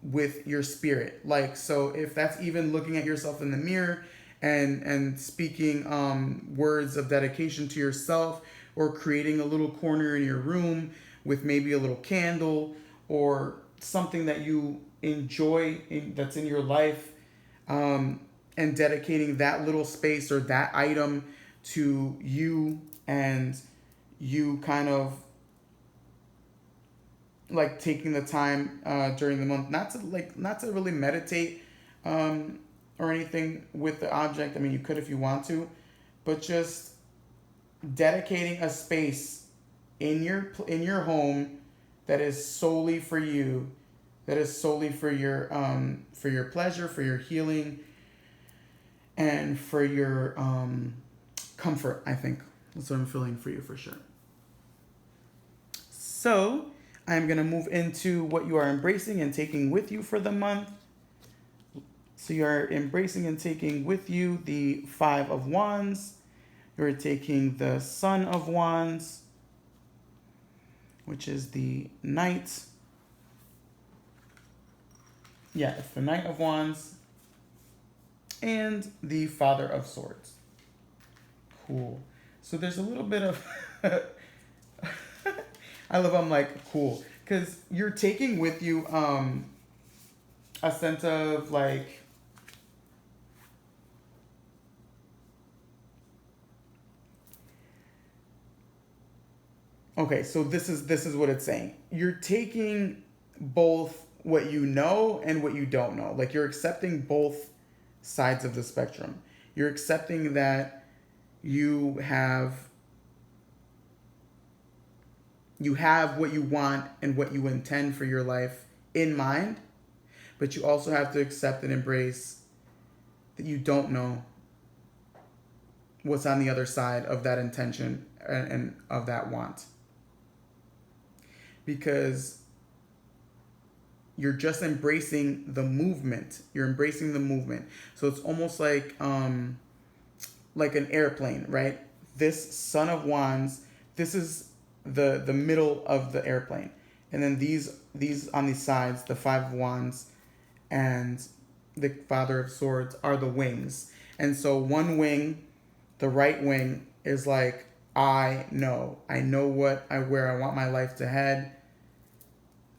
with your spirit. Like, so if that's even looking at yourself in the mirror and speaking words of dedication to yourself, or creating a little corner in your room with maybe a little candle or something that you enjoy that's in your life, and dedicating that little space or that item to you, and you kind of like taking the time during the month not to really meditate or anything with the object. I mean, you could if you want to, but just dedicating a space in your home that is solely for you, that is solely for your pleasure, for your healing, and for your comfort. I think that's what I'm feeling for you for sure. So I'm going to move into what you are embracing and taking with you for the month. So you are embracing and taking with you the Five of Wands. You're taking the Son of Wands, which is the Knight. Yeah, it's the Knight of Wands. And the Father of Swords. Cool. So there's a little bit of... I'm like, cool. Because you're taking with you a sense of like... Okay, so this is what it's saying. You're taking both what you know and what you don't know. Like, you're accepting both sides of the spectrum. You're accepting that you have what you want and what you intend for your life in mind, but you also have to accept and embrace that you don't know what's on the other side of that intention and of that want. Because you're just embracing the movement. You're embracing the movement. So it's almost like an airplane, right? This Son of Wands, this is the middle of the airplane. And then these on the sides, the Five of Wands and the Father of Swords are the wings. And so one wing, the right wing, is like, I know where I want my life to head.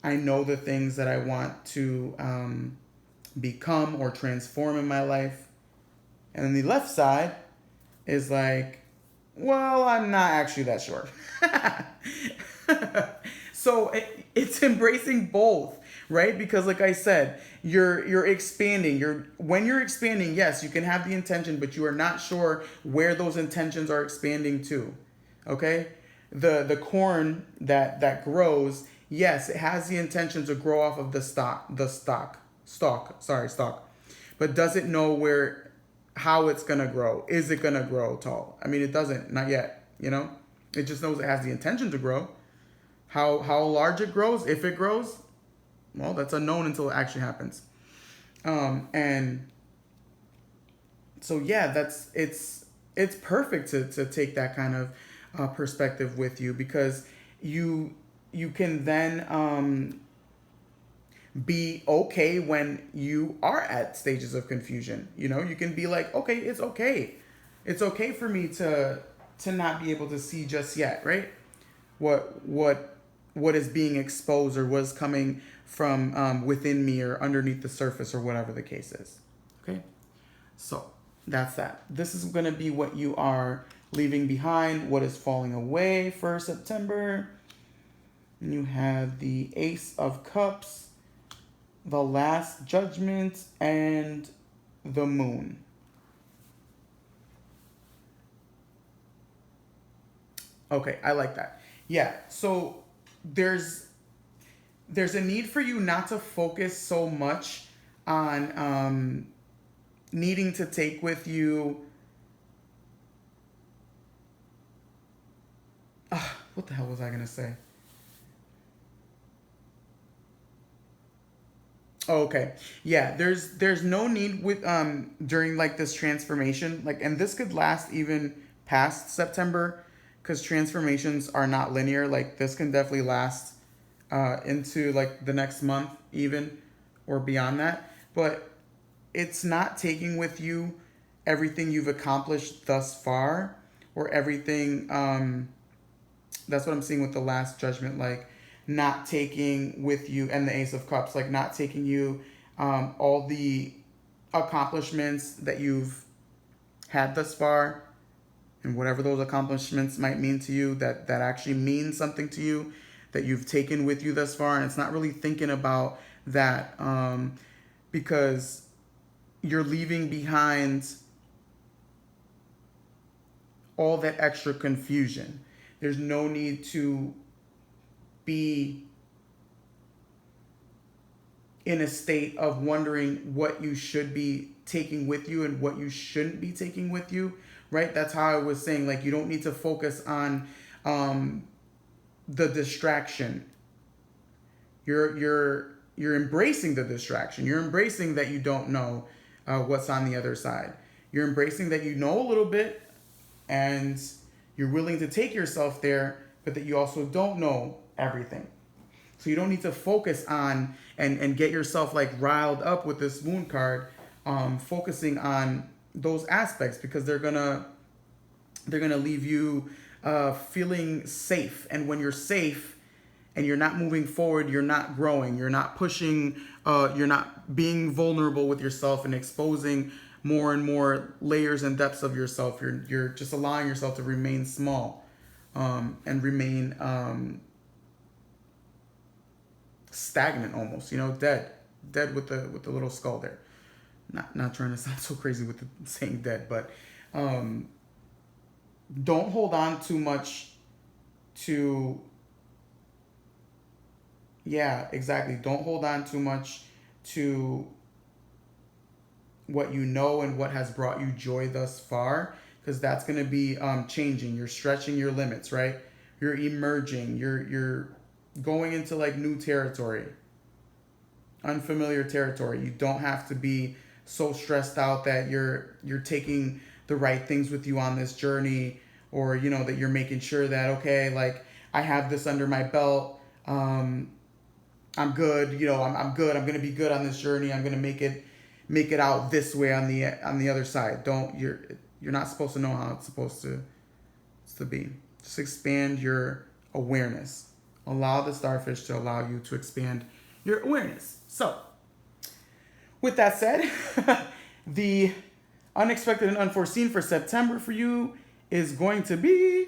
I know the things that I want to become or transform in my life. And then the left side is like, well, I'm not actually that sure. So it's embracing both, right? Because like I said, you're expanding. When you're expanding, yes, you can have the intention, but you are not sure where those intentions are expanding to. Okay? The corn that grows, yes, it has the intention to grow off of the stalk. But does it know how it's gonna grow? Is it gonna grow tall? I mean, it doesn't, not yet. It just knows it has the intention to grow. How large it grows, if it grows, well, that's unknown until it actually happens. And so yeah, it's perfect to take that kind of perspective with you, because you can then be okay when you are at stages of confusion. You can be like, okay, it's okay for me to not be able to see just yet, right? What is being exposed, or what is coming from within me or underneath the surface, or whatever the case is. Okay, so that's that. This is going to be what you are leaving behind, what is falling away for September. And you have the Ace of Cups, the Last Judgment, and the Moon. Okay, I like that. Yeah, so there's a need for you not to focus so much on needing to take with you. What the hell was I gonna say? Oh, okay. Yeah, there's no need with during like this transformation, like, and this could last even past September, because transformations are not linear. Like, this can definitely last into like the next month even, or beyond that. But it's not taking with you everything you've accomplished thus far, or everything. That's what I'm seeing with the Last Judgment, like not taking with you, and the Ace of Cups, like not taking you all the accomplishments that you've had thus far, and whatever those accomplishments might mean to you, that actually mean something to you, that you've taken with you thus far. And it's not really thinking about that, because you're leaving behind all that extra confusion. There's no need to be in a state of wondering what you should be taking with you and what you shouldn't be taking with you, right? That's how I was saying, like, you don't need to focus on the distraction. You're embracing the distraction. You're embracing that you don't know what's on the other side. You're embracing that you know a little bit, and you're willing to take yourself there, but that you also don't know everything. So you don't need to focus on and get yourself like riled up with this Moon card, focusing on those aspects, because they're gonna leave you feeling safe. And when you're safe and you're not moving forward, you're not growing, you're not pushing, you're not being vulnerable with yourself and exposing more and more layers and depths of yourself. You're just allowing yourself to remain small, and remain stagnant, almost, dead with the little skull there. Not trying to sound so crazy with the saying dead, but don't hold on too much to, yeah, exactly, don't hold on too much to what you know and what has brought you joy thus far, because that's going to be changing. You're stretching your limits, right? You're emerging, you're going into like new territory, unfamiliar territory. You don't have to be so stressed out that you're taking the right things with you on this journey, or that you're making sure that, okay, like, I have this under my belt, I'm good, I'm good, I'm gonna be good on this journey, I'm gonna make it out this way on the other side. You're not supposed to know how it's supposed to be. Just expand your awareness Allow the starfish to allow you to expand your awareness. So, with that said, the unexpected and unforeseen for September for you is going to be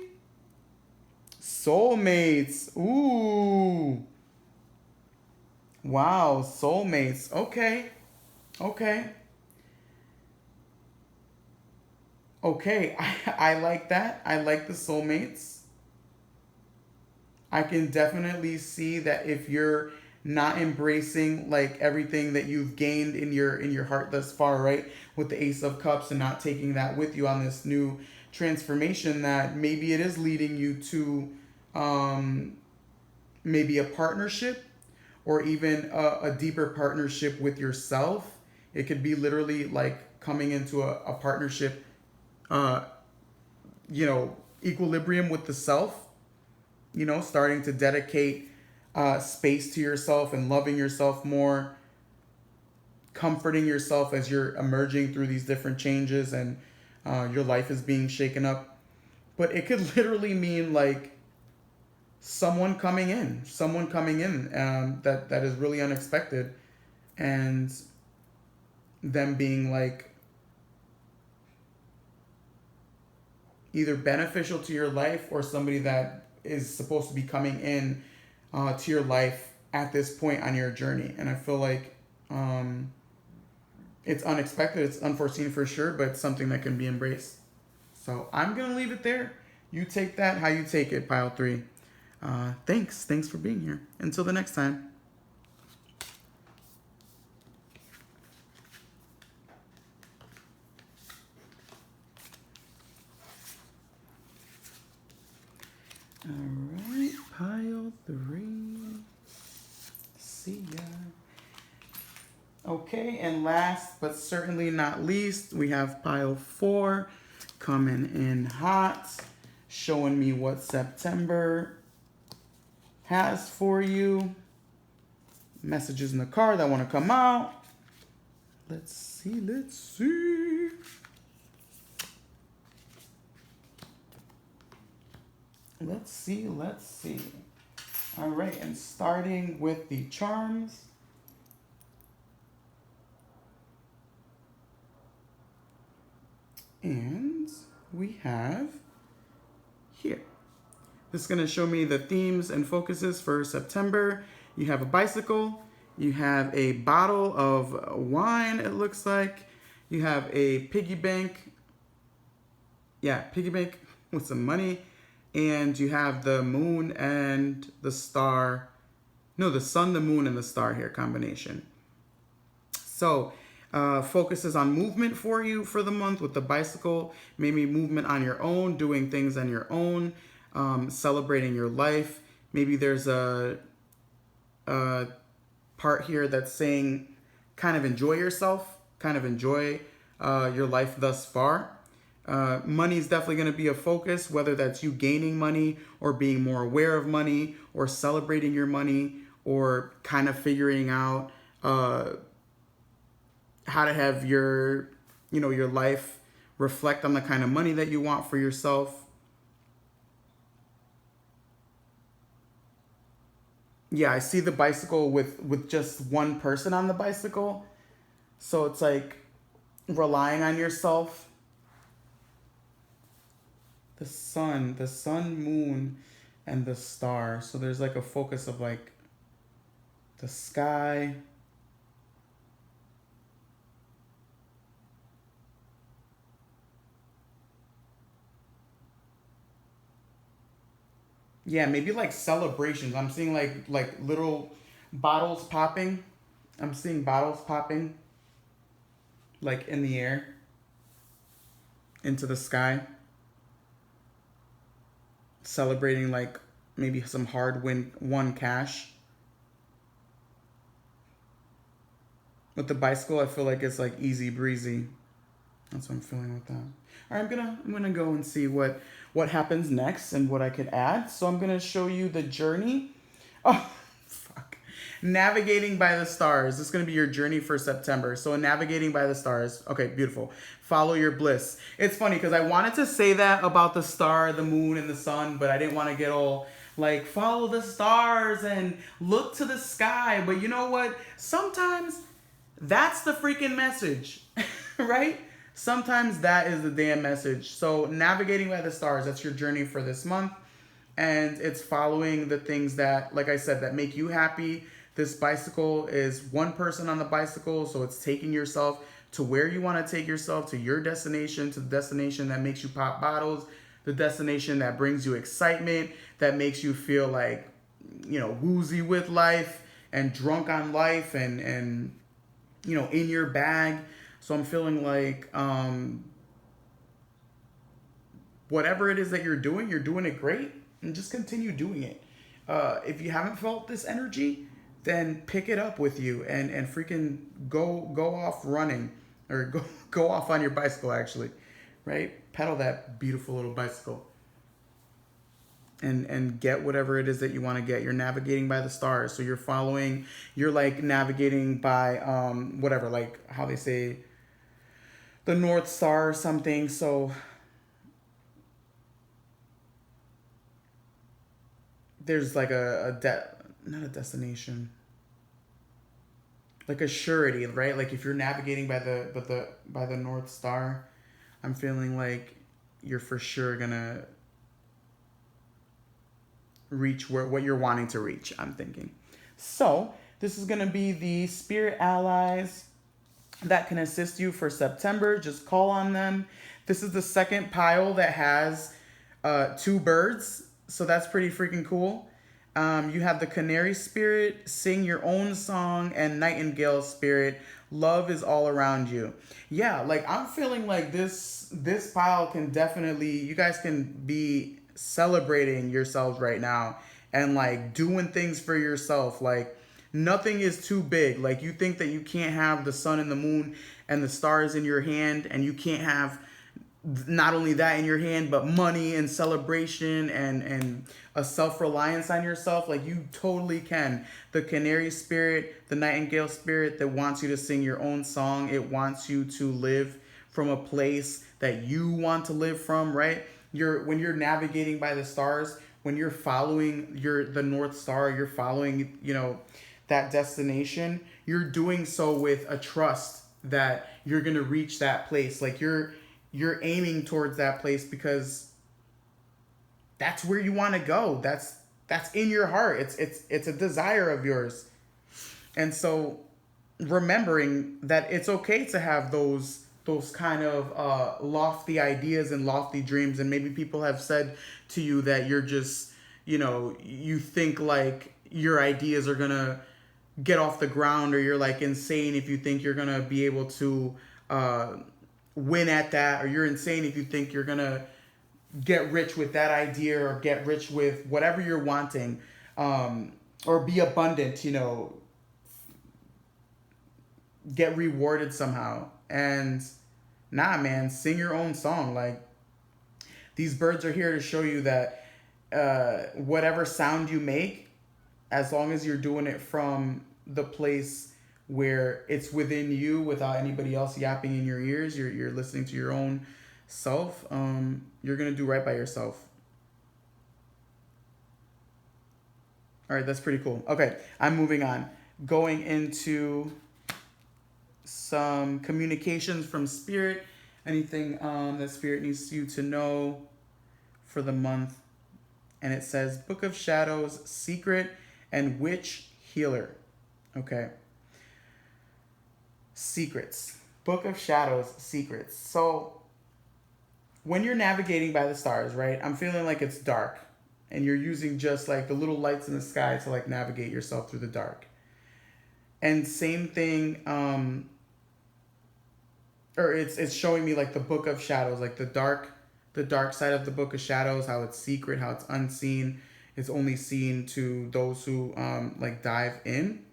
soulmates. Ooh. Wow, soulmates. Okay. Okay. Okay, I like that. I like the soulmates. I can definitely see that if you're not embracing like everything that you've gained in your heart thus far, right? With the Ace of Cups and not taking that with you on this new transformation, that maybe it is leading you to maybe a partnership or even a deeper partnership with yourself. It could be literally like coming into a partnership, equilibrium with the self, starting to dedicate space to yourself and loving yourself more, comforting yourself as you're emerging through these different changes and your life is being shaken up. But it could literally mean like someone coming in that is really unexpected, and them being like either beneficial to your life or somebody that is supposed to be coming in to your life at this point on your journey. And I feel like it's unexpected, it's unforeseen for sure, but it's something that can be embraced. So I'm going to leave it there. You take that how you take it, pile 3. Thanks for being here. Until the next time. All right, pile 3. See ya. Okay, and last but certainly not least, we have pile 4 coming in hot, showing me what September has for you. Messages in the card that want to come out. Let's see. Let's see. All right, and starting with the charms. And we have here. This is going to show me the themes and focuses for September. You have a bicycle. You have a bottle of wine, it looks like. You have a piggy bank. Yeah, piggy bank with some money. And you have the moon and the star. No, the sun, the moon, and the star here combination. So, focuses on movement for you for the month with the bicycle. Maybe movement on your own, doing things on your own, celebrating your life. Maybe there's a part here that's saying kind of enjoy yourself, kind of enjoy your life thus far. Money is definitely going to be a focus, whether that's you gaining money or being more aware of money or celebrating your money or kind of figuring out how to have your life reflect on the kind of money that you want for yourself. Yeah, I see the bicycle with just one person on the bicycle. So it's like relying on yourself. The sun, moon, and the star. So there's like a focus of like the sky. Yeah, maybe like celebrations. I'm seeing like little bottles popping. I'm seeing bottles popping like in the air into the sky. Celebrating like maybe some hard won cash. With the bicycle, I feel like it's like easy breezy. That's what I'm feeling with that. All right, I'm gonna go and see what happens next and what I could add. So I'm gonna show you the journey. Oh, fuck. Navigating by the stars. This is gonna be your journey for September. So navigating by the stars. Okay, beautiful. Follow your bliss. It's funny because I wanted to say that about the star, the moon, and the sun, but I didn't want to get all like follow the stars and look to the sky. But you know what? Sometimes that's the freaking message, right? Sometimes that is the damn message. So, navigating by the stars, that's your journey for this month. And it's following the things that, like I said, that make you happy. This bicycle is one person on the bicycle, so it's taking yourself to where you want to take yourself, to your destination, to the destination that makes you pop bottles, the destination that brings you excitement, that makes you feel like, woozy with life and drunk on life and in your bag. So I'm feeling like whatever it is that you're doing it great, and just continue doing it. If you haven't felt this energy, then pick it up with you and freaking go off running, or go off on your bicycle, actually, right? Pedal that beautiful little bicycle. And get whatever it is that you want to get. You're navigating by the stars, so you're like navigating by whatever, like how they say the North Star or something. So there's like not a destination, like a surety, right? Like if you're navigating by the North Star, I'm feeling like you're for sure gonna reach what you're wanting to reach, I'm thinking. So this is going to be the spirit allies that can assist you for September. Just call on them. This is the second pile that has 2 birds, so that's pretty freaking cool. You have the canary spirit, sing your own song, and nightingale spirit, love is all around you. Yeah, like I'm feeling like this pile can definitely, you guys can be celebrating yourselves right now and like doing things for yourself. Like nothing is too big. Like you think that you can't have the sun and the moon and the stars in your hand, and you can't have not only that in your hand, but money and celebration and a self-reliance on yourself. Like you totally can. The canary spirit, the nightingale spirit that wants you to sing your own song, it wants you to live from a place that you want to live from, right? When you're navigating by the stars, when you're following the North Star, you're following, that destination, you're doing so with a trust that you're going to reach that place. Like you're aiming towards that place because that's where you want to go. That's in your heart. It's a desire of yours. And so remembering that it's okay to have those kind of lofty ideas and lofty dreams. And maybe people have said to you that you're just, you think like your ideas are going to get off the ground, or you're like insane if you think you're going to be able to win at that, or you're insane if you think you're going to get rich with that idea, or get rich with whatever you're wanting, or be abundant, get rewarded somehow. And nah, man, sing your own song. Like these birds are here to show you that whatever sound you make, as long as you're doing it from the place where it's within you without anybody else yapping in your ears, you're listening to your own self, you're gonna do right by yourself. All right, that's pretty cool. Okay, I'm moving on. Going into some communications from Spirit. Anything that Spirit needs you to know for the month. And it says Book of Shadows, Secret, and Witch Healer. Okay. Secrets. Book of Shadows, Secrets. So when you're navigating by the stars, right, I'm feeling like it's dark, and you're using just like the little lights in the sky to like navigate yourself through the dark. And same thing, or it's showing me like the Book of Shadows, like the dark side of the Book of Shadows, how it's secret, how it's unseen. It's only seen to those who like dive in.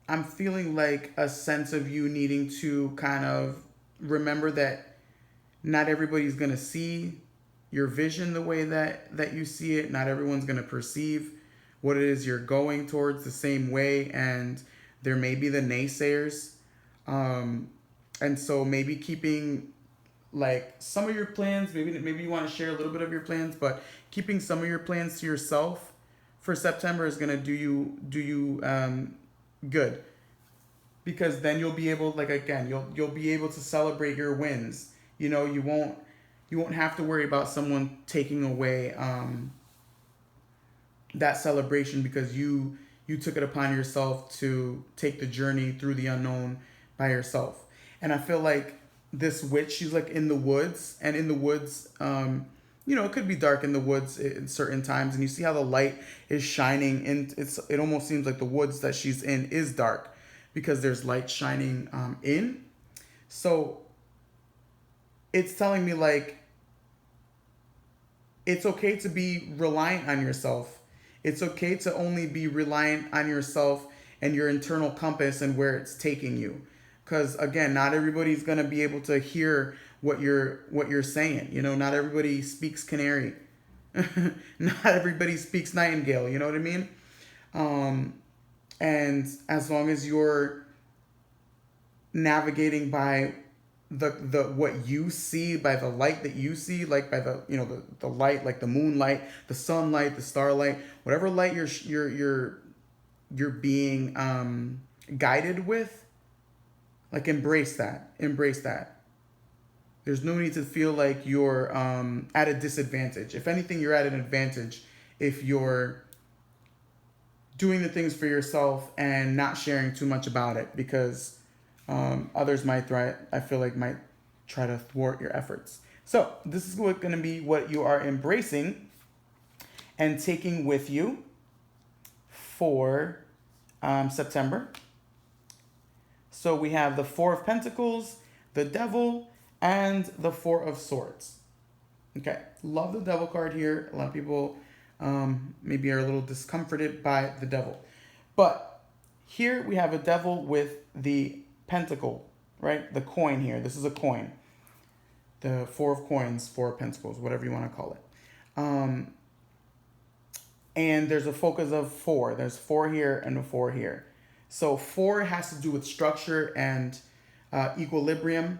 I'm feeling like a sense of you needing to kind of remember that not everybody's going to see your vision the way that you see it. Not everyone's going to perceive what it is you're going towards the same way. And there may be the naysayers. And so maybe keeping like some of your plans, maybe you want to share a little bit of your plans, but keeping some of your plans to yourself for September is going to do you good, because then you'll be able, like, again, you'll be able to celebrate your wins. You won't have to worry about someone taking away that celebration, because you took it upon yourself to take the journey through the unknown by yourself. And I feel like this witch, she's like in the woods, and in the woods, it could be dark in the woods in certain times, and you see how the light is shining, and it almost seems like the woods that she's in is dark because there's light shining in. So it's telling me, like, it's okay to be reliant on yourself. It's okay to only be reliant on yourself and your internal compass and where it's taking you. Because again, not everybody's gonna be able to hear what you're saying. Not everybody speaks canary. Not everybody speaks nightingale. You know what I mean? And as long as you're navigating by the what you see, by the light that you see, like by the light, like the moonlight, the sunlight, the starlight, whatever light you're being guided with, like, embrace that. There's no need to feel like you're at a disadvantage. If anything, you're at an advantage if you're doing the things for yourself and not sharing too much about it, because others might try to thwart your efforts. So this is going to be what you are embracing and taking with you for September. So we have the Four of Pentacles, the Devil, and the Four of Swords. Okay, love the Devil card here. A lot of people maybe are a little discomforted by the Devil. But here we have a Devil with the Pentacle, right? The coin here. This is a coin. The Four of Coins, Four of Pentacles, whatever you want to call it. And there's a focus of 4. There's 4 here and a 4 here. So 4 has to do with structure and equilibrium.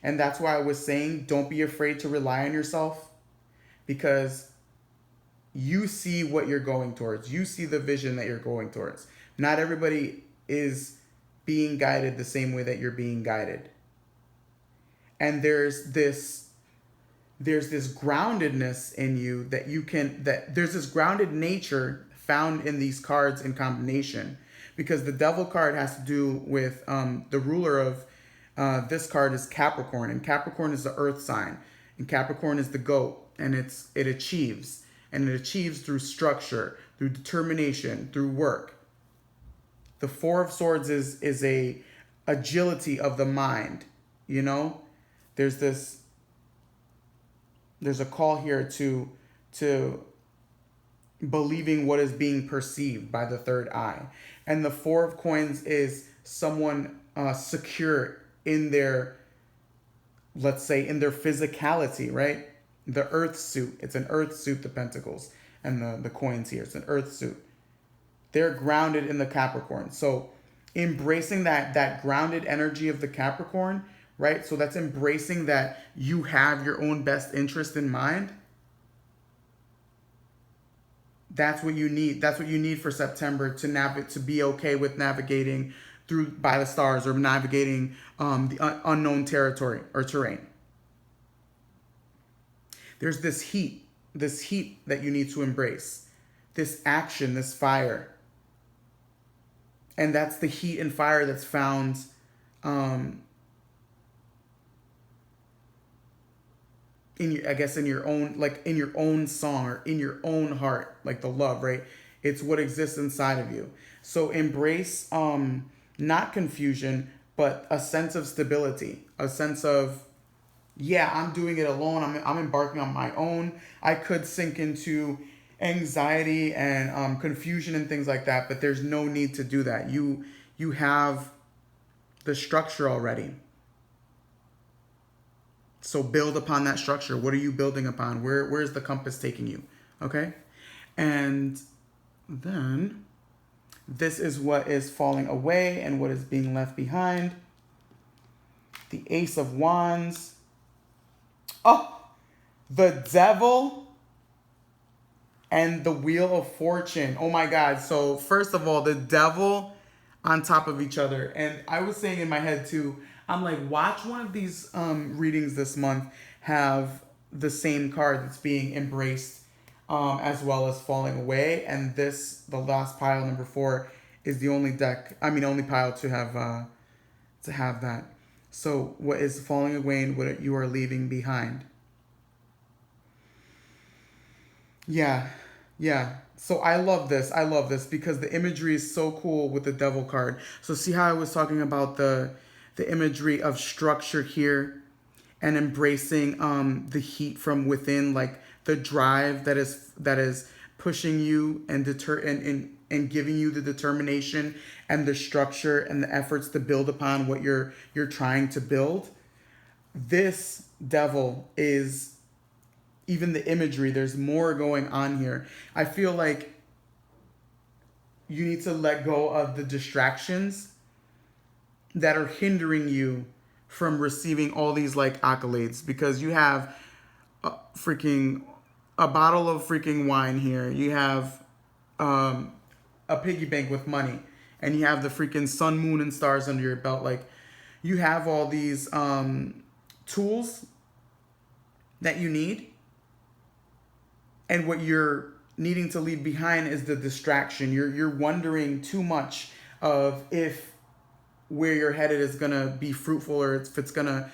And that's why I was saying, don't be afraid to rely on yourself, because you see what you're going towards. You see the vision that you're going towards. Not everybody is being guided the same way that you're being guided. And there's this groundedness in you there's this grounded nature found in these cards in combination, because the Devil card has to do with the ruler of this card is Capricorn, and Capricorn is the earth sign, and Capricorn is the goat, and it achieves through structure, through determination, through work. The Four of Swords is a agility of the mind. There's a call here to believing what is being perceived by the third eye. And the Four of Coins is someone secure in their, let's say, in their physicality, right? The earth suit. It's an earth suit, the Pentacles, and the coins here. It's an earth suit. They're grounded in the Capricorn. So embracing that grounded energy of the Capricorn, right? So that's embracing that you have your own best interest in mind. That's what you need. That's what you need for September to be okay with navigating through by the stars, or navigating the unknown territory or terrain. There's this heat that you need to embrace, this action, this fire. And that's the heat and fire that's found in your own song, or in your own heart, like the love, right? It's what exists inside of you. So embrace not confusion, but a sense of stability, a sense of, yeah, I'm doing it alone. I'm embarking on my own. I could sink into anxiety and confusion and things like that, but there's no need to do that. You have the structure already. So build upon that structure. What are you building upon? Where's the compass taking you? Okay? And then this is what is falling away and what is being left behind. The Ace of Wands, Oh, the devil and the wheel of fortune. Oh my God. So first of all, the devil on top of each other. And I was saying in my head too, I'm like, watch one of these readings this month have the same card that's being embraced, as well as falling away. And this, the last pile, number 4, is the only only pile to have that. So what is falling away and what you are leaving behind? Yeah, yeah. So I love this. I love this because the imagery is so cool with the devil card. So see how I was talking about the imagery of structure here and embracing the heat from within, like the drive that is pushing you and and giving you the determination and the structure and the efforts to build upon what you're trying to build. This devil is, even the imagery, there's more going on here. I feel like you need to let go of the distractions that are hindering you from receiving all these like accolades, because you have freaking a bottle of freaking wine here. You have a piggy bank with money, and you have the freaking sun, moon, and stars under your belt. Like, you have all these tools that you need, and what you're needing to leave behind is the distraction. You're wondering too much of if where you're headed is gonna be fruitful, or if it's gonna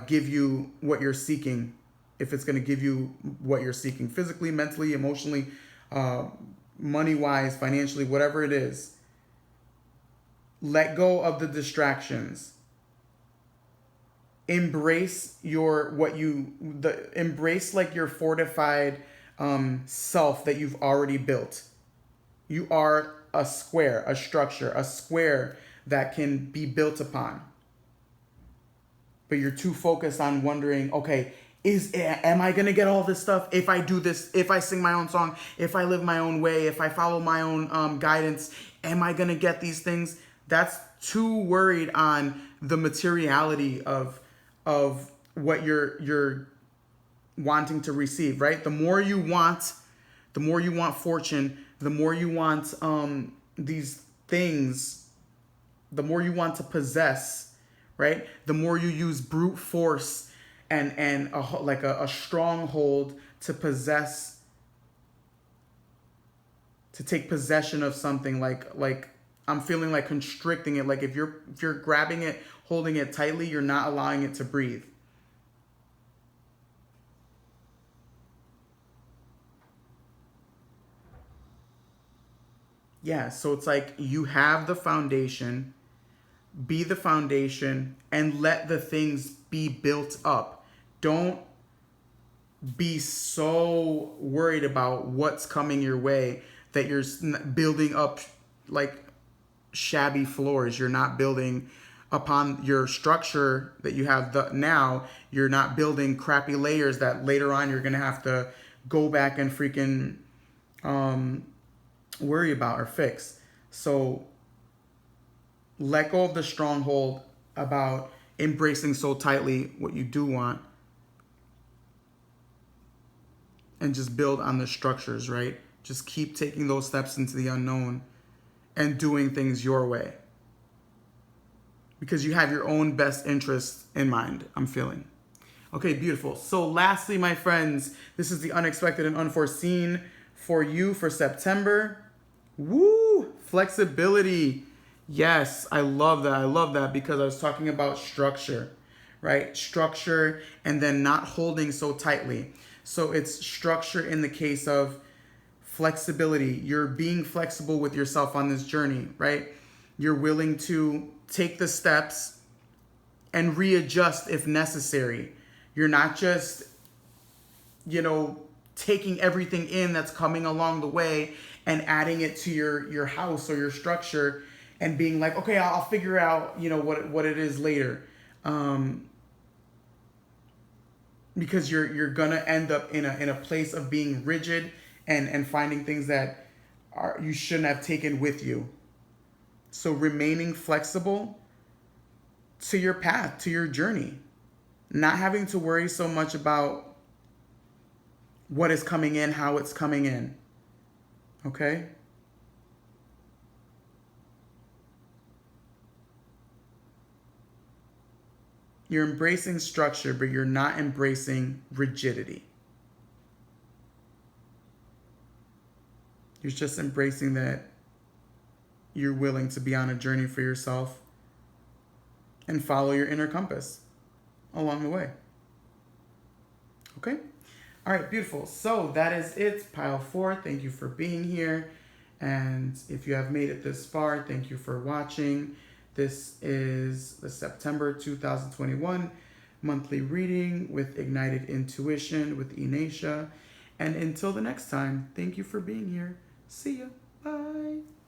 give you what you're seeking. If it's gonna give you what you're seeking, physically, mentally, emotionally, money wise, financially, whatever it is. Let go of the distractions. Embrace embrace like your fortified self that you've already built. You are a square, a structure, a square that can be built upon. But you're too focused on wondering, okay, am I gonna get all this stuff if I do this, if I sing my own song, if I live my own way, if I follow my own guidance, am I gonna get these things? That's too worried on the materiality of what you're wanting to receive, right? The more you want fortune, the more you want these things, the more you want to possess, right? The more you use brute force and a stronghold to possess, to take possession of something. Like I'm feeling like constricting it. Like if you're grabbing it, holding it tightly, you're not allowing it to breathe. Yeah, so it's like you have the foundation, be the foundation, and let the things be built up. Don't be so worried about what's coming your way that you're building up like shabby floors. You're not building upon your structure that you have now. You're not building crappy layers that later on you're going to have to go back and freaking worry about or fix. So let go of the stronghold about embracing so tightly what you do want, and just build on the structures, right? Just keep taking those steps into the unknown and doing things your way, because you have your own best interests in mind, I'm feeling. Okay, beautiful. So lastly, my friends, this is the unexpected and unforeseen for you for September. Woo! Flexibility. Yes, I love that. I love that because I was talking about structure, right? Structure, and then not holding so tightly. So it's structure in the case of flexibility. You're being flexible with yourself on this journey, right? You're willing to take the steps and readjust if necessary. You're not just, taking everything in that's coming along the way and adding it to your house or your structure and being like, okay, I'll figure out, what it is later. Because you're gonna end up in a place of being rigid and finding things that you shouldn't have taken with you. So remaining flexible to your path, to your journey. Not having to worry so much about what is coming in, how it's coming in. Okay? You're embracing structure, but you're not embracing rigidity. You're just embracing that you're willing to be on a journey for yourself and follow your inner compass along the way. Okay? All right, beautiful. So that is it, pile 4. Thank you for being here. And if you have made it this far, thank you for watching. This is the September 2021 monthly reading with Ignited Intuition with Inaisha. And until the next time, thank you for being here. See ya. Bye.